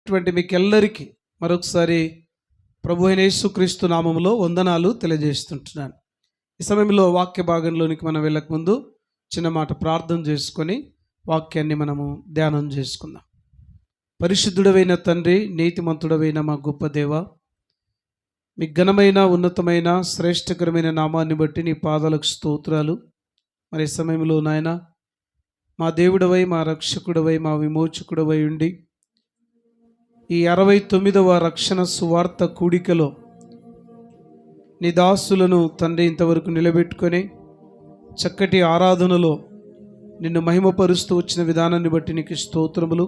ఇటువంటి మీకెల్లరికీ మరొకసారి ప్రభు అయిన యేసుక్రీస్తు నామములో వందనాలు తెలియజేస్తుంటున్నాను. ఈ సమయంలో వాక్య భాగంలోనికి మనం వెళ్ళకముందు చిన్న మాట ప్రార్థన చేసుకొని వాక్యాన్ని మనము ధ్యానం చేసుకుందాం. పరిశుద్ధుడవైన తండ్రి, నీతిమంతుడవైన మా గొప్ప దేవ, మీ ఘనమైన ఉన్నతమైన శ్రేష్టకరమైన నామాన్ని బట్టి నీ పాదాలకు స్తోత్రాలు. మరి సమయంలో నాయన మా దేవుడవై, మా రక్షకుడవై, మా విమోచకుడవై ఉండి ఈ 69వ రక్షణ సువార్త కూడికలో నీ దాసులను తండ్రి ఇంతవరకు నిలబెట్టుకొని చక్కటి ఆరాధనలో నిన్ను మహిమపరుస్తూ వచ్చిన విధానాన్ని బట్టి నీకు స్తోత్రములు.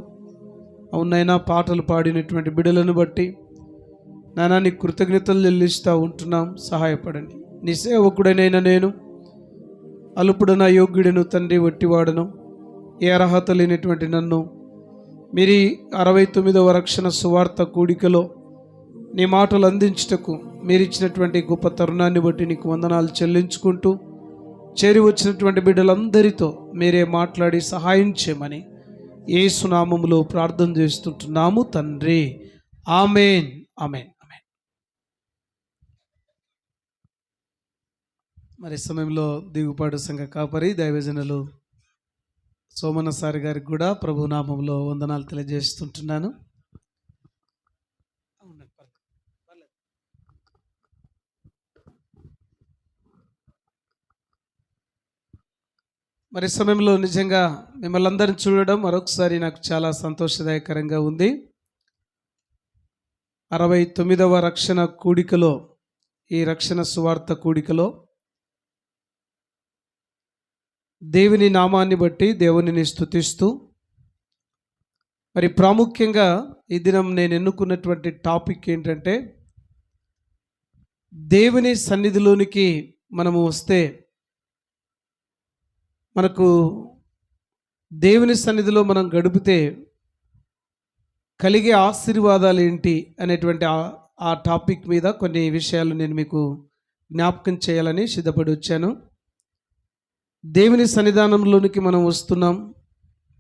అవునైనా పాటలు పాడినటువంటి బిడ్డలను బట్టి నాయనా నీ కృతజ్ఞతలు చెల్లిస్తూ ఉంటున్నాం. సహాయపడండి. నీ సేవకుడనైనా నేను అల్పుడన యోగ్యుడను తండ్రి, వట్టివాడను, ఏ అర్హత లేనటువంటి నన్ను మీరు 69వ రక్షణ సువార్త కూడికలో నీ మాటలు అందించుటకు మీరు ఇచ్చినటువంటి గొప్ప తరుణాన్ని బట్టి నీకు వందనాలు చెల్లించుకుంటూ చేరి వచ్చినటువంటి బిడ్డలందరితో మీరే మాట్లాడి సహాయం చేయమని యేసు నామములో ప్రార్థన చేస్తుంటున్నాము తండ్రి. ఆమేన్, ఆమేన్, ఆమేన్. మరి సమయంలో దిగుపాడు సంఘ కాపరి దైవజనులు సోమన్న సార్ గారికి కూడా ప్రభు నామంలో వందనాలు తెలియజేస్తుంటున్నాను. మరి సమయంలో నిజంగా మిమ్మల్ని అందరిని చూడడం మరొకసారి నాకు చాలా సంతోషదాయకరంగా ఉంది. 69వ రక్షణ కూడికలో, ఈ రక్షణ సువార్త కూడికలో దేవుని నామాన్ని బట్టి దేవునిని స్తుతిస్తూ, మరి ప్రాముఖ్యంగా ఈ దినం నేను ఎన్నుకున్నటువంటి టాపిక్ ఏంటంటే, దేవుని సన్నిధిలోనికి మనము వస్తే మనకు దేవుని సన్నిధిలో మనం గడిపితే కలిగే ఆశీర్వాదాలు ఏంటి అనేటువంటి ఆ టాపిక్ మీద కొన్ని విషయాలు నేను మీకు జ్ఞాపకం చేయాలని సిద్ధపడి వచ్చాను. దేవుని సన్నిధానంలోనికి మనం వస్తున్నాం,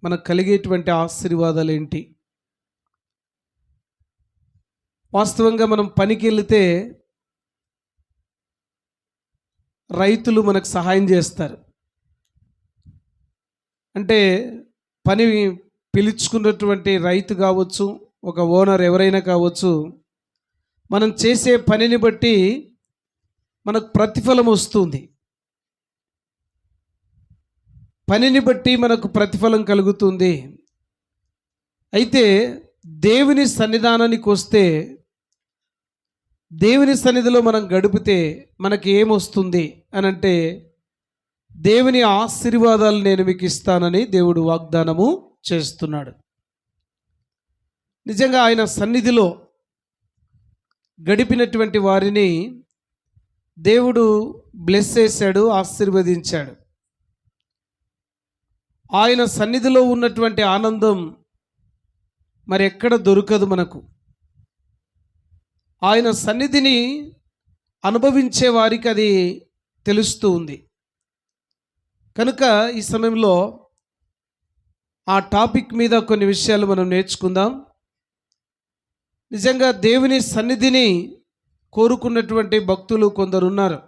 మనకు కలిగేటువంటి ఆశీర్వాదాలు ఏంటి? వాస్తవంగా మనం పనికి వెళితే రైతులు మనకు సహాయం చేస్తారు. అంటే పని పిలుచుకున్నటువంటి రైతు కావచ్చు, ఒక ఓనర్ ఎవరైనా కావచ్చు, మనం చేసే పనిని బట్టి మనకు ప్రతిఫలం వస్తుంది. పనిని బట్టి మనకు ప్రతిఫలం కలుగుతుంది. అయితే దేవుని సన్నిధానానికి వస్తే, దేవుని సన్నిధిలో మనం గడిపితే మనకి ఏమొస్తుంది అని అంటే, దేవుని ఆశీర్వాదాలు నేను మీకు ఇస్తానని దేవుడు వాగ్దానము చేస్తున్నాడు. నిజంగా ఆయన సన్నిధిలో గడిపినటువంటి వారిని దేవుడు బ్లెస్ చేశాడు, ఆశీర్వదించాడు. ఆయన సన్నిధిలో ఉన్నటువంటి ఆనందం మరి ఎక్కడ దొరకదు మనకు. ఆయన సన్నిధిని అనుభవించే వారికి అది తెలుస్తూ ఉంది. కనుక ఈ సమయంలో ఆ టాపిక్ మీద కొన్ని విషయాలు మనం నేర్చుకుందాం. నిజంగా దేవుని సన్నిధిని కోరుకున్నటువంటి భక్తులు కొందరు ఉన్నారు.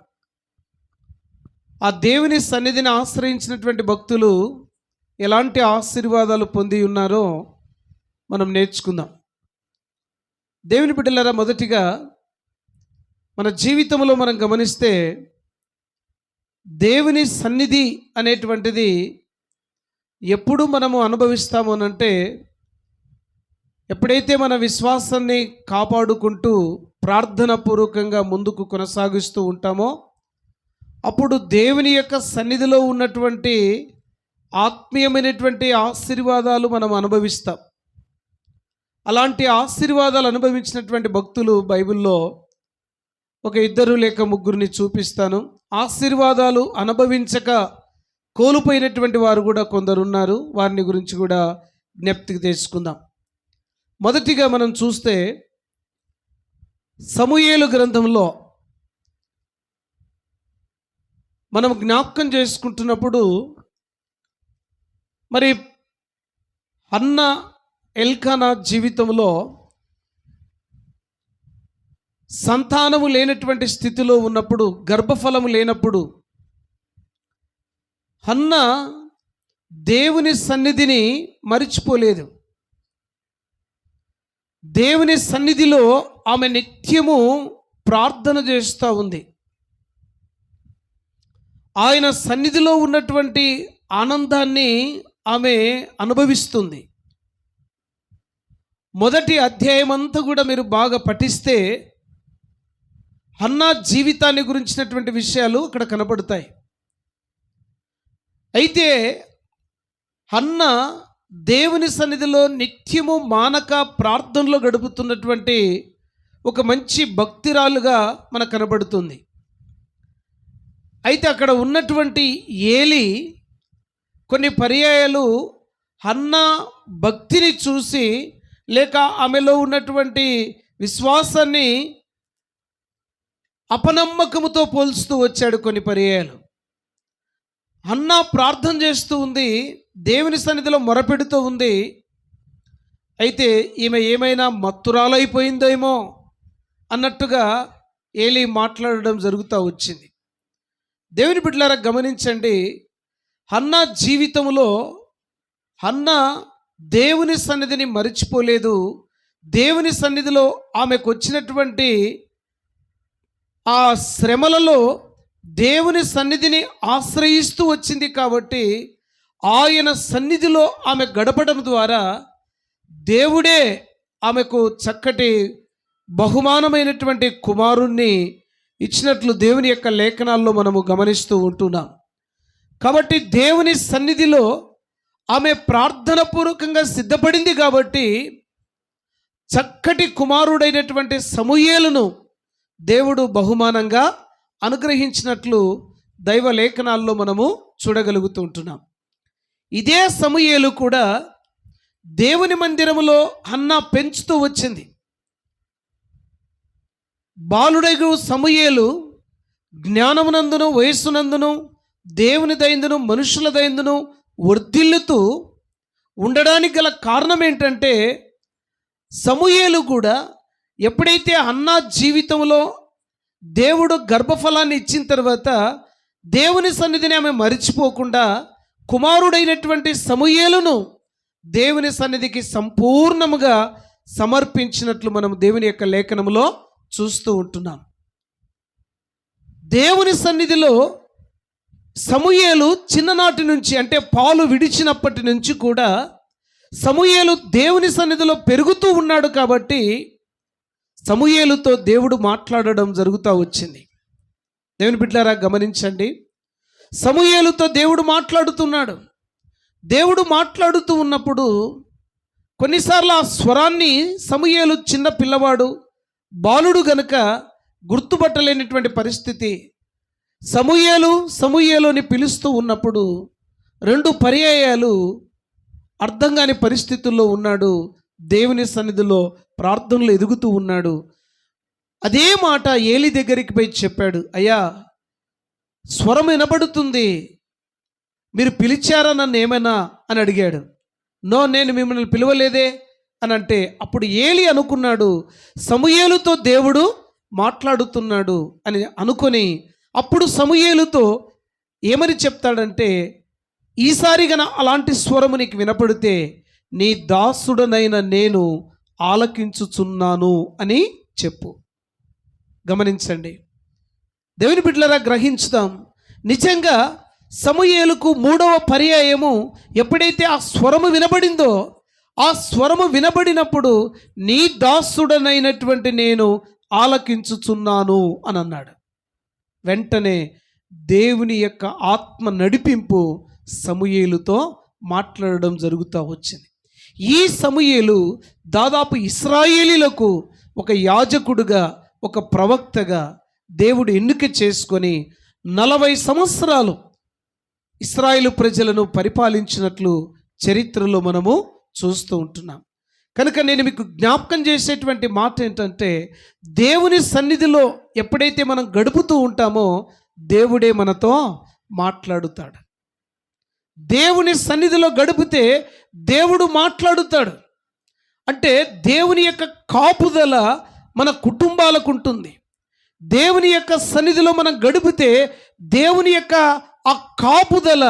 ఆ దేవుని సన్నిధిని ఆశ్రయించినటువంటి భక్తులు ఎలాంటి ఆశీర్వాదాలు పొంది ఉన్నారో మనం నేర్చుకుందాం. దేవుని బిడ్డలారా, మొదటిగా మన జీవితంలో మనం గమనిస్తే దేవుని సన్నిధి అనేటువంటిది ఎప్పుడు మనము అనుభవిస్తాము అనంటే, ఎప్పుడైతే మన విశ్వాసాన్ని కాపాడుకుంటూ ప్రార్థన పూర్వకంగా ముందుకు కొనసాగిస్తూ ఉంటామో అప్పుడు దేవుని యొక్క సన్నిధిలో ఉన్నటువంటి ఆత్మీయమైనటువంటి ఆశీర్వాదాలు మనం అనుభవిస్తాం. అలాంటి ఆశీర్వాదాలు అనుభవించినటువంటి భక్తులు బైబిల్లో ఒక 2 లేక 3 చూపిస్తాను. ఆశీర్వాదాలు అనుభవించక కోల్పోయినటువంటి వారు కూడా కొందరు ఉన్నారు. వారిని గురించి కూడా జ్ఞప్తికి తెచ్చుకుందాం. మొదటిగా మనం చూస్తే సమూయేలు గ్రంథంలో మనం జ్ఞాపకం చేసుకుంటున్నప్పుడు మరి హన్న ఎల్కానా జీవితంలో సంతానము లేనటువంటి స్థితిలో ఉన్నప్పుడు, గర్భఫలము లేనప్పుడు హన్న దేవుని సన్నిధిని మరిచిపోలేదు. దేవుని సన్నిధిలో ఆమె నిత్యము ప్రార్థన చేస్తూ ఉంది. ఆయన సన్నిధిలో ఉన్నటువంటి ఆనందాన్ని ఆమె అనుభవిస్తుంది. మొదటి అధ్యాయం అంతా కూడా మీరు బాగా పఠిస్తే హన్నా జీవితాన్ని గురించినటువంటి విషయాలు అక్కడ కనపడతాయి. అయితే హన్న దేవుని సన్నిధిలో నిత్యము మానక ప్రార్థనలో గడుపుతున్నటువంటి ఒక మంచి భక్తిరాలుగా మనకు కనబడుతుంది. అయితే అక్కడ ఉన్నటువంటి ఏలి కొన్ని పర్యాయాలు హన్నా భక్తిని చూసి, లేక ఆమెలో ఉన్నటువంటి విశ్వాసాన్ని అపనమ్మకముతో పోల్చుతూ వచ్చాడు. కొన్ని పర్యాయాలు హన్నా ప్రార్థన చేస్తూ ఉంది, దేవుని సన్నిధిలో మొరపెడుతూ ఉంది. అయితే ఈమె ఏమైనా మత్తురాలైపోయిందేమో అన్నట్టుగా ఏలి మాట్లాడడం జరుగుతూ వచ్చింది. దేవుని బిడ్డలారా గమనించండి, హన్నా జీవితంలో హన్నా దేవుని సన్నిధిని మరిచిపోలేదు. దేవుని సన్నిధిలో ఆమెకు వచ్చినటువంటి ఆ శ్రమలలో దేవుని సన్నిధిని ఆశ్రయిస్తూ వచ్చింది. కాబట్టి ఆయన సన్నిధిలో ఆమె గడపడం ద్వారా దేవుడే ఆమెకు చక్కటి బహుమానమైనటువంటి కుమారుణ్ణి ఇచ్చినట్లు దేవుని యొక్క లేఖనాల్లో మనము గమనిస్తూ ఉంటున్నాం. కాబట్టి దేవుని సన్నిధిలో ఆమె ప్రార్థన పూర్వకంగా సిద్ధపడింది. కాబట్టి చక్కటి కుమారుడైనటువంటి సమూయేలును దేవుడు బహుమానంగా అనుగ్రహించినట్లు దైవ లేఖనాల్లో మనము చూడగలుగుతూ ఉంటున్నాం. ఇదే సమూయేలు కూడా దేవుని మందిరములో హన్నా పెంచుతూ వచ్చింది. బాలుడగు సమూయేలు జ్ఞానమునందును వయస్సునందును దేవుని దయందును మనుషుల దయందును వర్ధిల్లుతూ ఉండడానికి గల కారణం ఏంటంటే, సమూయేలు కూడా ఎప్పుడైతే హన్నా జీవితంలో దేవుడు గర్భఫలాన్ని ఇచ్చిన తర్వాత దేవుని సన్నిధిని ఆమె మరిచిపోకుండా కుమారుడైనటువంటి సమూయేలును దేవుని సన్నిధికి సంపూర్ణముగా సమర్పించినట్లు మనం దేవుని యొక్క లేఖనములో చూస్తూ ఉంటున్నాం. దేవుని సన్నిధిలో సమూయేలు చిన్ననాటి నుంచి, అంటే పాలు విడిచినప్పటి నుంచి కూడా సమూయేలు దేవుని సన్నిధిలో పెరుగుతూ ఉన్నాడు. కాబట్టి సమూయేలుతో దేవుడు మాట్లాడడం జరుగుతూ వచ్చింది. దేవుని బిడ్డలారా గమనించండి, సమూయేలుతో దేవుడు మాట్లాడుతున్నాడు. దేవుడు మాట్లాడుతూ ఉన్నప్పుడు కొన్నిసార్లు ఆ స్వరాన్ని సమూయేలు చిన్న పిల్లవాడు, బాలుడు గనుక గుర్తుపట్టలేనటువంటి పరిస్థితి. సమూయేలు సమూయేలు అని పిలుస్తూ ఉన్నప్పుడు 2 పర్యాయాలు అర్థం కాని పరిస్థితుల్లో ఉన్నాడు. దేవుని సన్నిధిలో ప్రార్థనలు ఎదుగుతూ ఉన్నాడు. అదే మాట ఏలి దగ్గరికి పోయి చెప్పాడు, అయ్యా స్వరం వినబడుతుంది, మీరు పిలిచారా నన్ను ఏమైనా అని అడిగాడు. నో, నేను మిమ్మల్ని పిలవలేదే అని అంటే, అప్పుడు ఏలి అనుకున్నాడు సమూయేలుతో దేవుడు మాట్లాడుతున్నాడు అని అనుకొని, అప్పుడు సమూయేలుతో ఏమని చెప్తాడంటే, ఈసారి గన అలాంటి స్వరము నీకు వినపడితే నీ దాసుడనైన నేను ఆలకించుచున్నాను అని చెప్పు. గమనించండి దేవుని బిడ్డలారా, గ్రహించుదాం. నిజంగా సమూయేలుకు 3వ పర్యాయము ఎప్పుడైతే ఆ స్వరము వినబడిందో, ఆ స్వరము వినబడినప్పుడు నీ దాసుడనైనటువంటి నేను ఆలకించుచున్నాను అని అన్నాడు. వెంటనే దేవుని యొక్క ఆత్మ నడిపింపు సమూయేలుతో మాట్లాడడం జరుగుతూ వచ్చింది. ఈ సమూయేలు దాదాపు ఇశ్రాయేలీలకు ఒక యాజకుడుగా, ఒక ప్రవక్తగా దేవుడు ఎన్నిక చేసుకొని 40 సంవత్సరాలు ఇశ్రాయేలు ప్రజలను పరిపాలించినట్లు చరిత్రలో మనము చూస్తూ ఉంటున్నాం. కనుక నేను మీకు జ్ఞాపకం చేసేటువంటి మాట ఏంటంటే, దేవుని సన్నిధిలో ఎప్పుడైతే మనం గడుపుతూ ఉంటామో దేవుడే మనతో మాట్లాడుతాడు. దేవుని సన్నిధిలో గడిపితే దేవుడు మాట్లాడుతాడు. అంటే దేవుని యొక్క కాపుదల మన కుటుంబాలకు ఉంటుంది. దేవుని యొక్క సన్నిధిలో మనం గడిపితే దేవుని యొక్క ఆ కాపుదల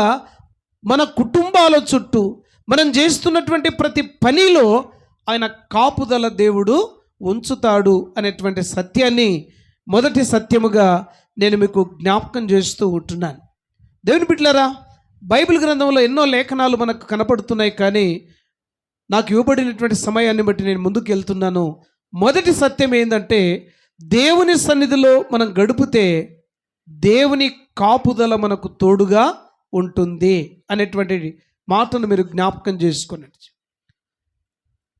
మన కుటుంబాల చుట్టూ, మనం చేస్తున్నటువంటి ప్రతి పనిలో ఆయన కాపుదల దేవుడు ఉంచుతాడు అనేటువంటి సత్యాన్ని మొదటి సత్యముగా నేను మీకు జ్ఞాపకం చేస్తూ ఉంటున్నాను. దేవుని బిడ్డలారా, బైబిల్ గ్రంథంలో ఎన్నో లేఖనాలు మనకు కనపడుతున్నాయి, కానీ నాకు ఇవ్వబడినటువంటి సమయాన్ని బట్టి నేను ముందుకు వెళ్తున్నాను. మొదటి సత్యం ఏంటంటే, దేవుని సన్నిధిలో మనం గడిపితే దేవుని కాపుదల మనకు తోడుగా ఉంటుంది అనేటువంటి మాటను మీరు జ్ఞాపకం చేసుకోండి.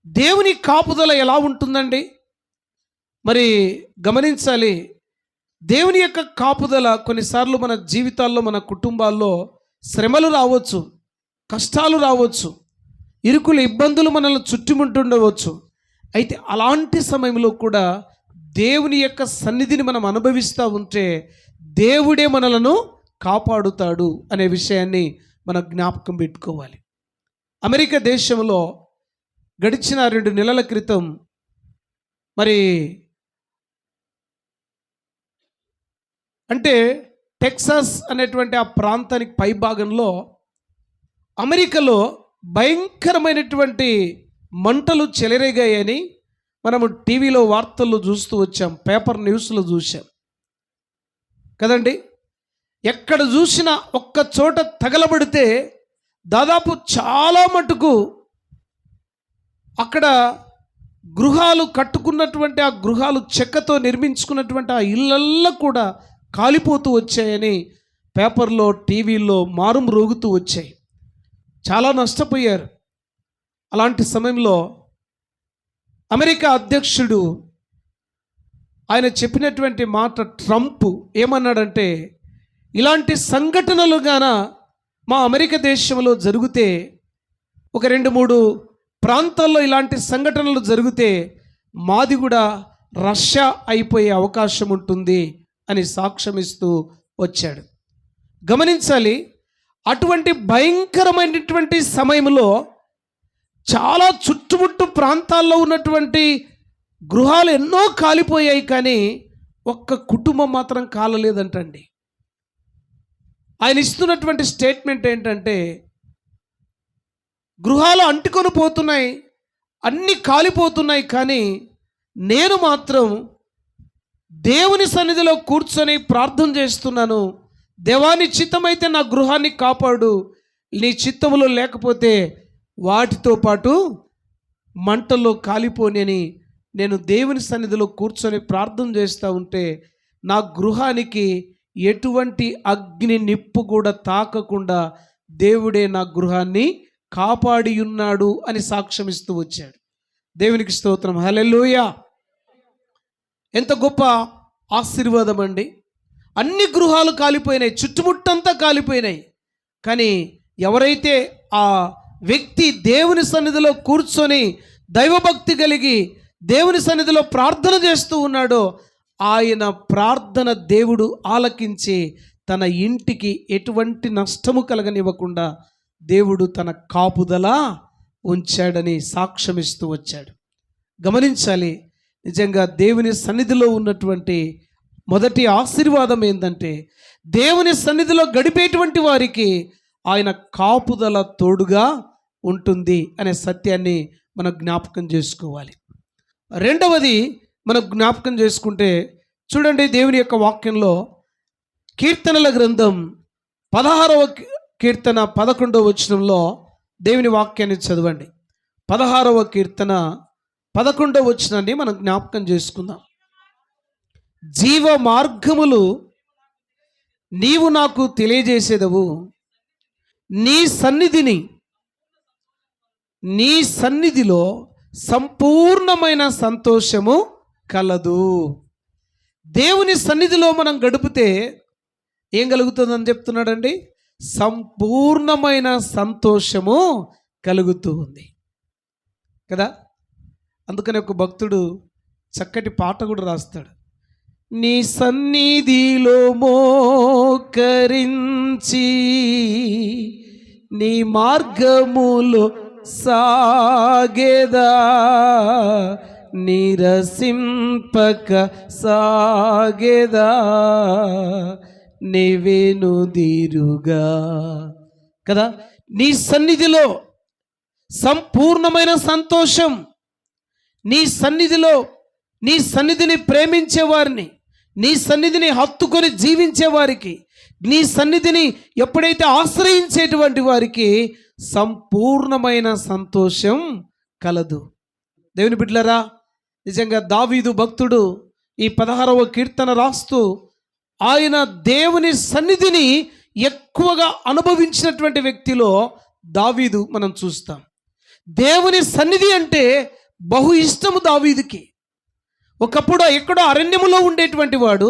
దేవుని కాపుదల ఎలా ఉంటుందండి? మరి గమనించాలి. దేవుని యొక్క కాపుదల కొన్నిసార్లు మన జీవితాల్లో, మన కుటుంబాల్లో శ్రమలు రావచ్చు, కష్టాలు రావచ్చు, ఇరుకులు ఇబ్బందులు మనల్ని చుట్టుముట్టుండవచ్చు. అయితే అలాంటి సమయంలో కూడా దేవుని యొక్క సన్నిధిని మనం అనుభవిస్తూ ఉంటే దేవుడే మనలను కాపాడుతాడు అనే విషయాన్ని మనం జ్ఞాపకం పెట్టుకోవాలి. అమెరికా దేశంలో గడిచిన 2 నెలల క్రితం మరి అంటే టెక్సాస్ అనేటువంటి ఆ ప్రాంతానికి పైభాగంలో అమెరికాలో భయంకరమైనటువంటి మంటలు చెలరేగాయని మనము టీవీలో వార్తల్లో చూస్తూ వచ్చాం, పేపర్ న్యూస్లో చూసాం కదండి. ఎక్కడ చూసినా ఒక్క చోట తగలబడితే దాదాపు చాలా మటుకు అక్కడ గృహాలు కట్టుకున్నటువంటి ఆ గృహాలు చెక్కతో నిర్మించుకున్నటువంటి ఆ ఇళ్ళల్లో కూడా కాలిపోతూ వచ్చాయని పేపర్లో, టీవీల్లో మారుమ్రోగుతూ వచ్చాయి. చాలా నష్టపోయారు. అలాంటి సమయంలో అమెరికా అధ్యక్షుడు ఆయన చెప్పినటువంటి మాట, ట్రంప్ ఏమన్నాడంటే, ఇలాంటి సంఘటనలు గాన మా అమెరికా దేశంలో జరిగితే, ఒక 2-3 ప్రాంతాల్లో ఇలాంటి సంఘటనలు జరిగితే మాది కూడా రష్యా అయిపోయే అవకాశం ఉంటుంది అని సాక్ష్యమిస్తూ వచ్చాడు. గమనించాలి, అటువంటి భయంకరమైనటువంటి సమయంలో చాలా చుట్టుముట్టు ప్రాంతాల్లో ఉన్నటువంటి గృహాలు ఎన్నో కాలిపోయాయి, కానీ ఒక్క కుటుంబం మాత్రం కాలలేదంటండి. ఆయన ఇస్తున్నటువంటి స్టేట్మెంట్ ఏంటంటే, గృహాలు అంటుకొని పోతున్నాయి, అన్నీ కాలిపోతున్నాయి, కానీ నేను మాత్రం దేవుని సన్నిధిలో కూర్చొని ప్రార్థన చేస్తున్నాను. దేవాని చిత్తమైతే నా గృహాన్ని కాపాడు, నీ చిత్తములో లేకపోతే వాటితో పాటు మంటల్లో కాలిపోని నేను దేవుని సన్నిధిలో కూర్చొని ప్రార్థన చేస్తూ ఉంటే నా గృహానికి ఎటువంటి అగ్ని నిప్పు కూడా తాకకుండా దేవుడే నా గృహాన్ని కాపాడి ఉన్నాడు అని సాక్ష్యమిస్తూ వచ్చాడు. దేవునికి స్తోత్రం, హల్లెలూయా. ఎంత గొప్ప ఆశీర్వాదం అండి. అన్ని గృహాలు కాలిపోయినాయి, చుట్టుముట్టంతా కాలిపోయినాయి, కానీ ఎవరైతే ఆ వ్యక్తి దేవుని సన్నిధిలో కూర్చొని దైవభక్తి కలిగి దేవుని సన్నిధిలో ప్రార్థన చేస్తూ ఉన్నాడో ఆయన ప్రార్థన దేవుడు ఆలకించి తన ఇంటికి ఎటువంటి నష్టము కలగనివ్వకుండా దేవుడు తన కాపుదల ఉంచాడని సాక్ష్యమిస్తూ వచ్చాడు. గమనించాలి, నిజంగా దేవుని సన్నిధిలో ఉన్నటువంటి మొదటి ఆశీర్వాదం ఏంటంటే, దేవుని సన్నిధిలో గడిపేటువంటి వారికి ఆయన కాపుదల తోడుగా ఉంటుంది అనే సత్యాన్ని మనం జ్ఞాపకం చేసుకోవాలి. రెండవది మనం జ్ఞాపకం చేసుకుంటే చూడండి, దేవుని యొక్క వాక్యంలో కీర్తనల గ్రంథం 16వ కీర్తన 11వ వచనంలో దేవుని వాక్యాన్ని చదవండి. 16వ కీర్తన 11వ వచనాన్ని మనం జ్ఞాపకం చేసుకుందాం. జీవ మార్గములు నీవు నాకు తెలియజేసేదవు, నీ సన్నిధిలో సంపూర్ణమైన సంతోషము కలదు. దేవుని సన్నిధిలో మనం గడిపితే ఏం కలుగుతుందని చెప్తున్నాడండి? సంపూర్ణమైన సంతోషము కలుగుతూ ఉంది కదా. అందుకని ఒక భక్తుడు చక్కటి పాట కూడా రాస్తాడు. నీ సన్నిధిలో మోకరించి నీ మార్గములో సాగేదా, నిరసింపక సాగేదా, నివేనుదిరుగా. కదా, నీ సన్నిధిలో సంపూర్ణమైన సంతోషం, నీ సన్నిధిలో, నీ సన్నిధిని ప్రేమించే వారిని, నీ సన్నిధిని హత్తుకొని జీవించే వారికి, నీ సన్నిధిని ఎప్పుడైతే ఆశ్రయించేటువంటి వారికి సంపూర్ణమైన సంతోషం కలదు. దేవుని బిడ్డలారా, నిజంగా దావీదు భక్తుడు ఈ 16వ కీర్తన రాస్తూ ఆయన దేవుని సన్నిధిని ఎక్కువగా అనుభవించినటువంటి వ్యక్తిలో దావీదు మనం చూస్తాం. దేవుని సన్నిధి అంటే బహు ఇష్టము దావీదుకి. ఒకప్పుడు ఎక్కడో అరణ్యములో ఉండేటువంటి వాడు,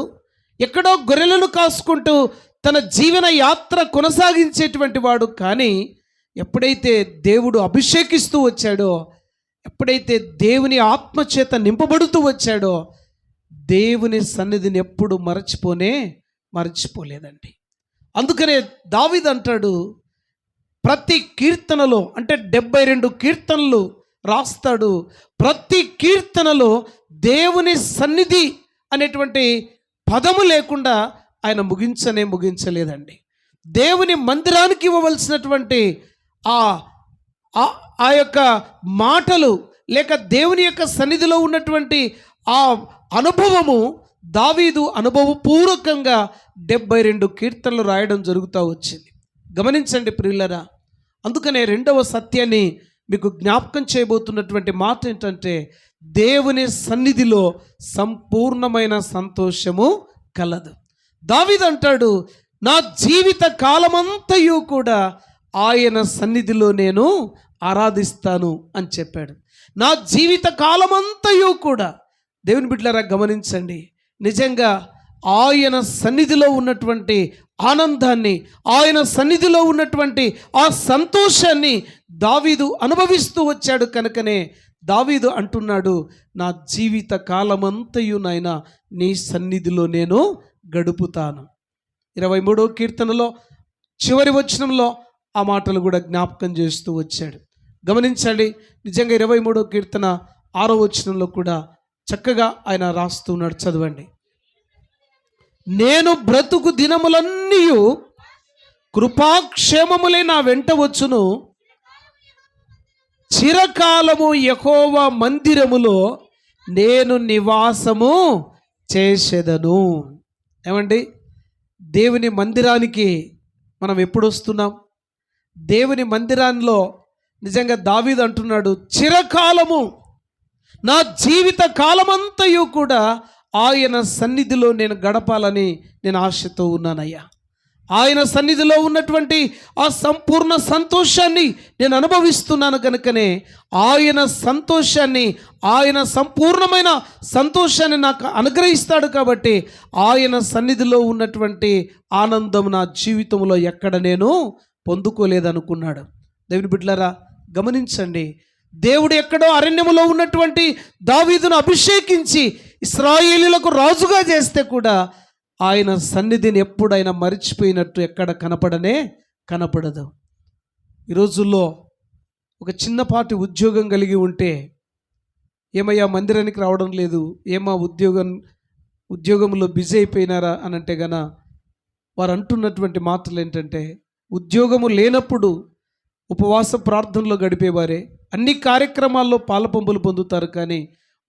ఎక్కడో గొర్రెలను కాసుకుంటూ తన జీవన యాత్ర కొనసాగించేటువంటి వాడు. కానీ ఎప్పుడైతే దేవుడు అభిషేకిస్తూ వచ్చాడో, ఎప్పుడైతే దేవుని ఆత్మచేత నింపబడుతూ వచ్చాడో, దేవుని సన్నిధిని ఎప్పుడు మరచిపోలేదండి. అందుకనే దావీదు అంటాడు, ప్రతి కీర్తనలో, అంటే 72 కీర్తనలు రాస్తాడు, ప్రతి కీర్తనలో దేవుని సన్నిధి అనేటువంటి పదము లేకుండా ఆయన ముగించలేదండి. దేవుని మందిరానికి ఇవ్వవలసినటువంటి ఆ యొక్క మాటలు, లేక దేవుని యొక్క సన్నిధిలో ఉన్నటువంటి ఆ అనుభవము దావీదు అనుభవపూర్వకంగా 72 కీర్తనలు రాయడం జరుగుతూ వచ్చింది. గమనించండి ప్రియులరా. అందుకనే రెండవ సత్యాన్ని మీకు జ్ఞాపకం చేయబోతున్నటువంటి మాట ఏంటంటే, దేవుని సన్నిధిలో సంపూర్ణమైన సంతోషము కలదు. దావీదు అంటాడు, నా జీవిత కాలమంతయు కూడా ఆయన సన్నిధిలో నేను ఆరాధిస్తాను అని చెప్పాడు. నా జీవిత కాలమంతయు కూడా. దేవుని బిడ్డలారా గమనించండి, నిజంగా ఆయన సన్నిధిలో ఉన్నటువంటి ఆనందాన్ని, ఆయన సన్నిధిలో ఉన్నటువంటి ఆ సంతోషాన్ని దావీదు అనుభవిస్తూ వచ్చాడు. కనుకనే దావీదు అంటున్నాడు, నా జీవిత కాలమంతయు నాయనా నీ సన్నిధిలో నేను గడుపుతాను. 23వ కీర్తనలో చివరి వచనంలో ఆ మాటలు కూడా జ్ఞాపకం చేస్తూ వచ్చాడు. గమనించండి, నిజంగా 23వ కీర్తన 6వ వచనంలో కూడా చక్కగా ఆయన రాస్తున్నాడు. చదవండి. నేను బ్రతుకు దినములన్నీ కృపాక్షేమములే నా వెంట వచ్చును, చిరకాలము యెహోవా మందిరములో నేను నివాసము చేసేదను. ఏమండి, దేవుని మందిరానికి మనం ఎప్పుడు వస్తున్నాం? దేవుని మందిరాల్లో నిజంగా దావీదు అంటున్నాడు, చిరకాలము, నా జీవిత కాలమంతయు కూడా ఆయన సన్నిధిలో నేను గడపాలని నేను ఆశతో ఉన్నానయ్యా. ఆయన సన్నిధిలో ఉన్నటువంటి ఆ సంపూర్ణ సంతోషాన్ని నేను అనుభవిస్తున్నాను. కనుకనే ఆయన సంతోషాన్ని, ఆయన సంపూర్ణమైన సంతోషాన్ని నాకు అనుగ్రహిస్తాడు. కాబట్టి ఆయన సన్నిధిలో ఉన్నటువంటి ఆనందం నా జీవితంలో ఎక్కడ నేను పొందుకోలేదనుకున్నాడు. దేవుని బిడ్డలారా గమనించండి, దేవుడు ఎక్కడో అరణ్యములో ఉన్నటువంటి దావీదును అభిషేకించి ఇశ్రాయేలీయులకు రాజుగా చేస్తే కూడా ఆయన సన్నిధిని ఎప్పుడైనా మరిచిపోయినట్టు ఎక్కడ కనపడదు. ఈ రోజుల్లో ఒక చిన్నపాటి ఉద్యోగం కలిగి ఉంటే, ఏమయ్యా మందిరానికి రావడం లేదు, ఏమా ఉద్యోగంలో బిజీ అయిపోయినారా అని అంటే గన వారు అంటున్నటువంటి మాటలు ఏంటంటే, ఉద్యోగము లేనప్పుడు ఉపవాస ప్రార్థనలో గడిపేవారే, అన్ని కార్యక్రమాల్లో పాలపంపులు పొందుతారు. కానీ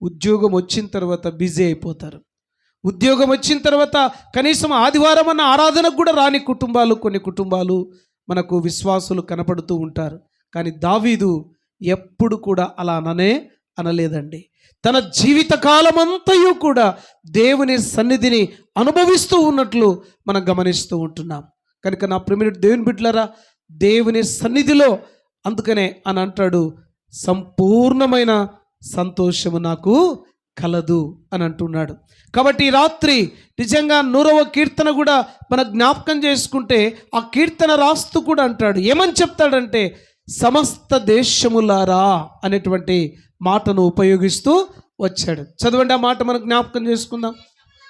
ఉద్యోగం వచ్చిన తర్వాత బిజీ అయిపోతారు. ఉద్యోగం వచ్చిన తర్వాత కనీసం ఆదివారం అన్న ఆరాధనకు కూడా రాని కొన్ని కుటుంబాలు మనకు విశ్వాసులు కనపడుతూ ఉంటారు. కానీ దావీదు ఎప్పుడు కూడా అలా అనలేదండి. తన జీవిత కాలమంతయు కూడా దేవుని సన్నిధిని అనుభవిస్తూ ఉన్నట్లు మనం గమనిస్తూ ఉంటున్నాం. కనుక నా ప్రియమైన దేవుని బిడ్డలారా, దేవుని సన్నిధిలో అందుకనే అని అంటాడు, సంపూర్ణమైన సంతోషము నాకు కలదు అని అంటున్నాడు. కాబట్టి ఈ రాత్రి నిజంగా 100వ కీర్తన కూడా మన జ్ఞాపకం చేసుకుంటే, ఆ కీర్తన రాస్తూ కూడా అంటాడు, ఏమని చెప్తాడంటే, సమస్త దేశములారా అనేటువంటి మాటను ఉపయోగిస్తూ వచ్చాడు. చదవండి ఆ మాట మనం జ్ఞాపకం చేసుకుందాం.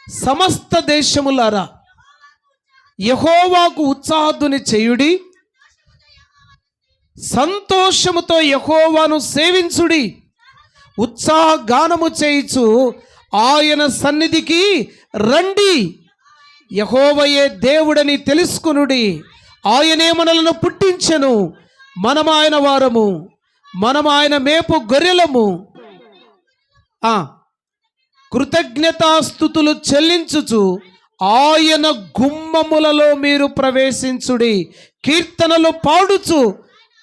సమస్త దేశములారా యెహోవాకు ఉత్సాహధ్వని చేయుడి, సంతోషముతో యెహోవాను సేవించుడి, ఉత్సాహగానము చేయుచు ఆయన సన్నిధికి రండి. యెహోవాయే దేవుడని తెలుసుకొనుడి. ఆయనే మనలను పుట్టించెను, మనము ఆయన వారము, మనము ఆయన మేపు గొర్రెలము. కృతజ్ఞతాస్తుతులు చెల్లించుచు ఆయన గుమ్మములలో మీరు ప్రవేశించుడి. కీర్తనలు పాడుచు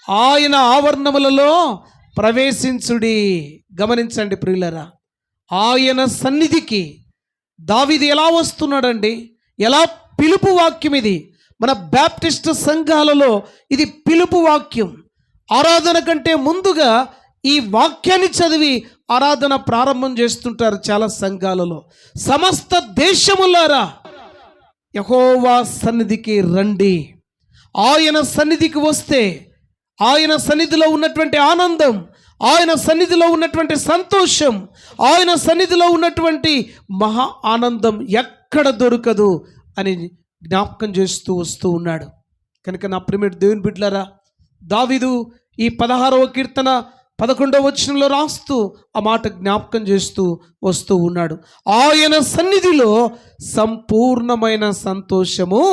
ఆయన ఆవరణములలో ప్రవేశించుడి. గమనించండి ప్రియులరా, ఆయన సన్నిధికి దావీదు ఎలా వస్తున్నాడండి? ఎలా పిలుపు వాక్యం ఇది. మన బ్యాప్టిస్ట్ సంఘాలలో ఇది పిలుపు వాక్యం. ఆరాధన కంటే ముందుగా ఈ వాక్యాన్ని చదివి ఆరాధన ప్రారంభం చేస్తుంటారు చాలా సంఘాలలో. సమస్త దేశములారా యెహోవా సన్నిధికి రండి. ఆయన సన్నిధికి వస్తే ఆయన సన్నిధిలో ఉన్నటువంటి ఆనందం, ఆయన సన్నిధిలో ఉన్నటువంటి సంతోషం, ఆయన సన్నిధిలో ఉన్నటువంటి మహా ఆనందం ఎక్కడ దొరకదు అని జ్ఞాపకం చేస్తూ వస్తూ ఉన్నాడు. కనుక నా ప్రియమైన దేవుని బిడ్డలారా, దావీదు ఈ 16వ కీర్తన 11వ వచనంలో రాస్తూ ఆ మాట జ్ఞాపకం చేస్తూ వస్తూ ఉన్నాడు. ఆయన సన్నిధిలో సంపూర్ణమైన సంతోషము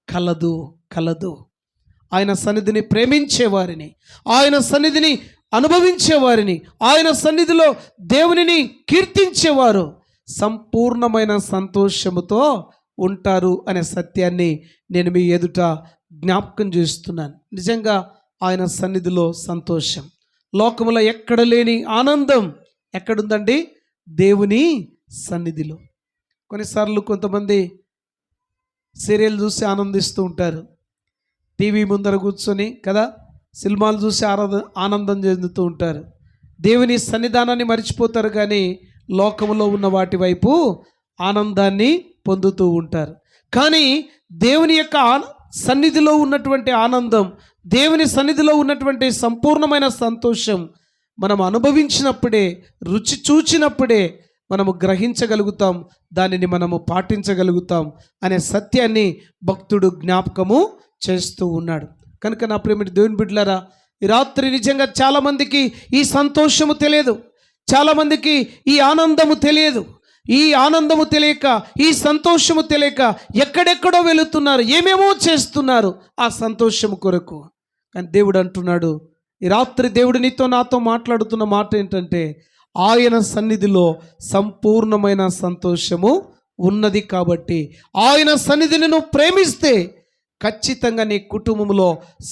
కలదు. ఆయన సన్నిధిని ప్రేమించేవారిని, ఆయన సన్నిధిని అనుభవించేవారిని, ఆయన సన్నిధిలో దేవునిని కీర్తించేవారు సంపూర్ణమైన సంతోషముతో ఉంటారు అనే సత్యాన్ని నేను మీ ఎదుట జ్ఞాపకం చేస్తున్నాను. నిజంగా ఆయన సన్నిధిలో సంతోషం, లోకములో ఎక్కడ లేని ఆనందం ఎక్కడుందండి? దేవుని సన్నిధిలో. కొన్నిసార్లు కొంతమంది సీరియల్ చూసి ఆనందిస్తూ ఉంటారు, టీవీ ముందర కూర్చొని కదా సినిమాలు చూసి ఆనందం చెందుతూ ఉంటారు. దేవుని సన్నిధానాన్ని మర్చిపోతారు, కానీ లోకములో ఉన్న వాటి వైపు ఆనందాన్ని పొందుతూ ఉంటారు. కానీ దేవుని యొక్క సన్నిధిలో ఉన్నటువంటి ఆనందం, దేవుని సన్నిధిలో ఉన్నటువంటి సంపూర్ణమైన సంతోషం మనం అనుభవించినప్పుడే, రుచి చూచినప్పుడే మనము గ్రహించగలుగుతాం, దానిని మనము పాటించగలుగుతాం అనే సత్యాన్ని భక్తుడు జ్ఞాపకము చేస్తూ ఉన్నాడు. కనుక నా ప్రియమైన దేవుని బిడ్డలారా, ఈ రాత్రి నిజంగా చాలామందికి ఈ సంతోషము తెలియదు, చాలామందికి ఈ ఆనందము తెలియదు. ఈ ఆనందము తెలియక, ఈ సంతోషము తెలియక ఎక్కడెక్కడో వెళుతున్నారు, ఏమేమో చేస్తున్నారు ఆ సంతోషము కొరకు. కానీ దేవుడు అంటున్నాడు, ఈ రాత్రి దేవుడు నీతో నాతో మాట్లాడుతున్న మాట ఏంటంటే, ఆయన సన్నిధిలో సంపూర్ణమైన సంతోషము ఉన్నది. కాబట్టి ఆయన సన్నిధిని నువ్వు ప్రేమిస్తే ఖచ్చితంగా నీ కుటుంబంలో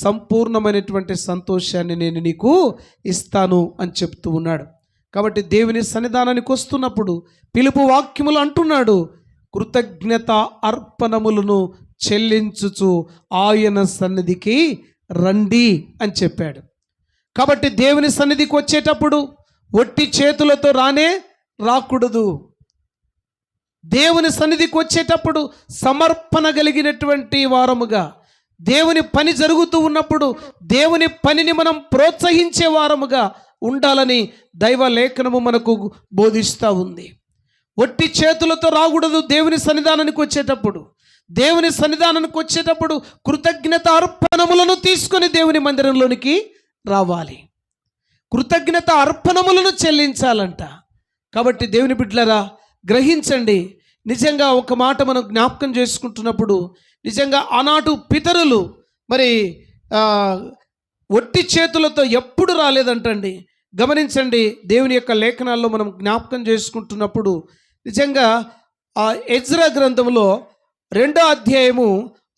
సంపూర్ణమైనటువంటి సంతోషాన్ని నేను నీకు ఇస్తాను అని చెప్తూ ఉన్నాడు. కాబట్టి దేవుని సన్నిధానానికి వస్తున్నప్పుడు పిలుపు వాక్యములు అంటున్నాడు, కృతజ్ఞత అర్పణములను చెల్లించుచు ఆయన సన్నిధికి రండి అని చెప్పాడు. కాబట్టి దేవుని సన్నిధికి వచ్చేటప్పుడు ఒట్టి చేతులతో రాకూడదు. దేవుని సన్నిధికి వచ్చేటప్పుడు సమర్పణ కలిగినటువంటి వారముగా, దేవుని పని జరుగుతూ ఉన్నప్పుడు దేవుని పనిని మనం ప్రోత్సహించే వారముగా ఉండాలని దైవ లేఖనము మనకు బోధిస్తూ ఉంది. ఒట్టి చేతులతో రాకూడదు. దేవుని సన్నిధానానికి వచ్చేటప్పుడు, దేవుని సన్నిధానానికి వచ్చేటప్పుడు కృతజ్ఞత అర్పణములను తీసుకొని దేవుని మందిరంలోనికి రావాలి. కృతజ్ఞత అర్పణములను చెల్లించాలంట. కాబట్టి దేవుని బిడ్డలారా గ్రహించండి. నిజంగా ఒక మాట మనం జ్ఞాపకం చేసుకుంటున్నప్పుడు, నిజంగా ఆనాటి పితరులు మరి ఒట్టి చేతులతో ఎప్పుడు రాలేదంటండి. గమనించండి, దేవుని యొక్క లేఖనాల్లో మనం జ్ఞాపకం చేసుకుంటున్నప్పుడు నిజంగా ఎజ్రా గ్రంథంలో 2వ అధ్యాయము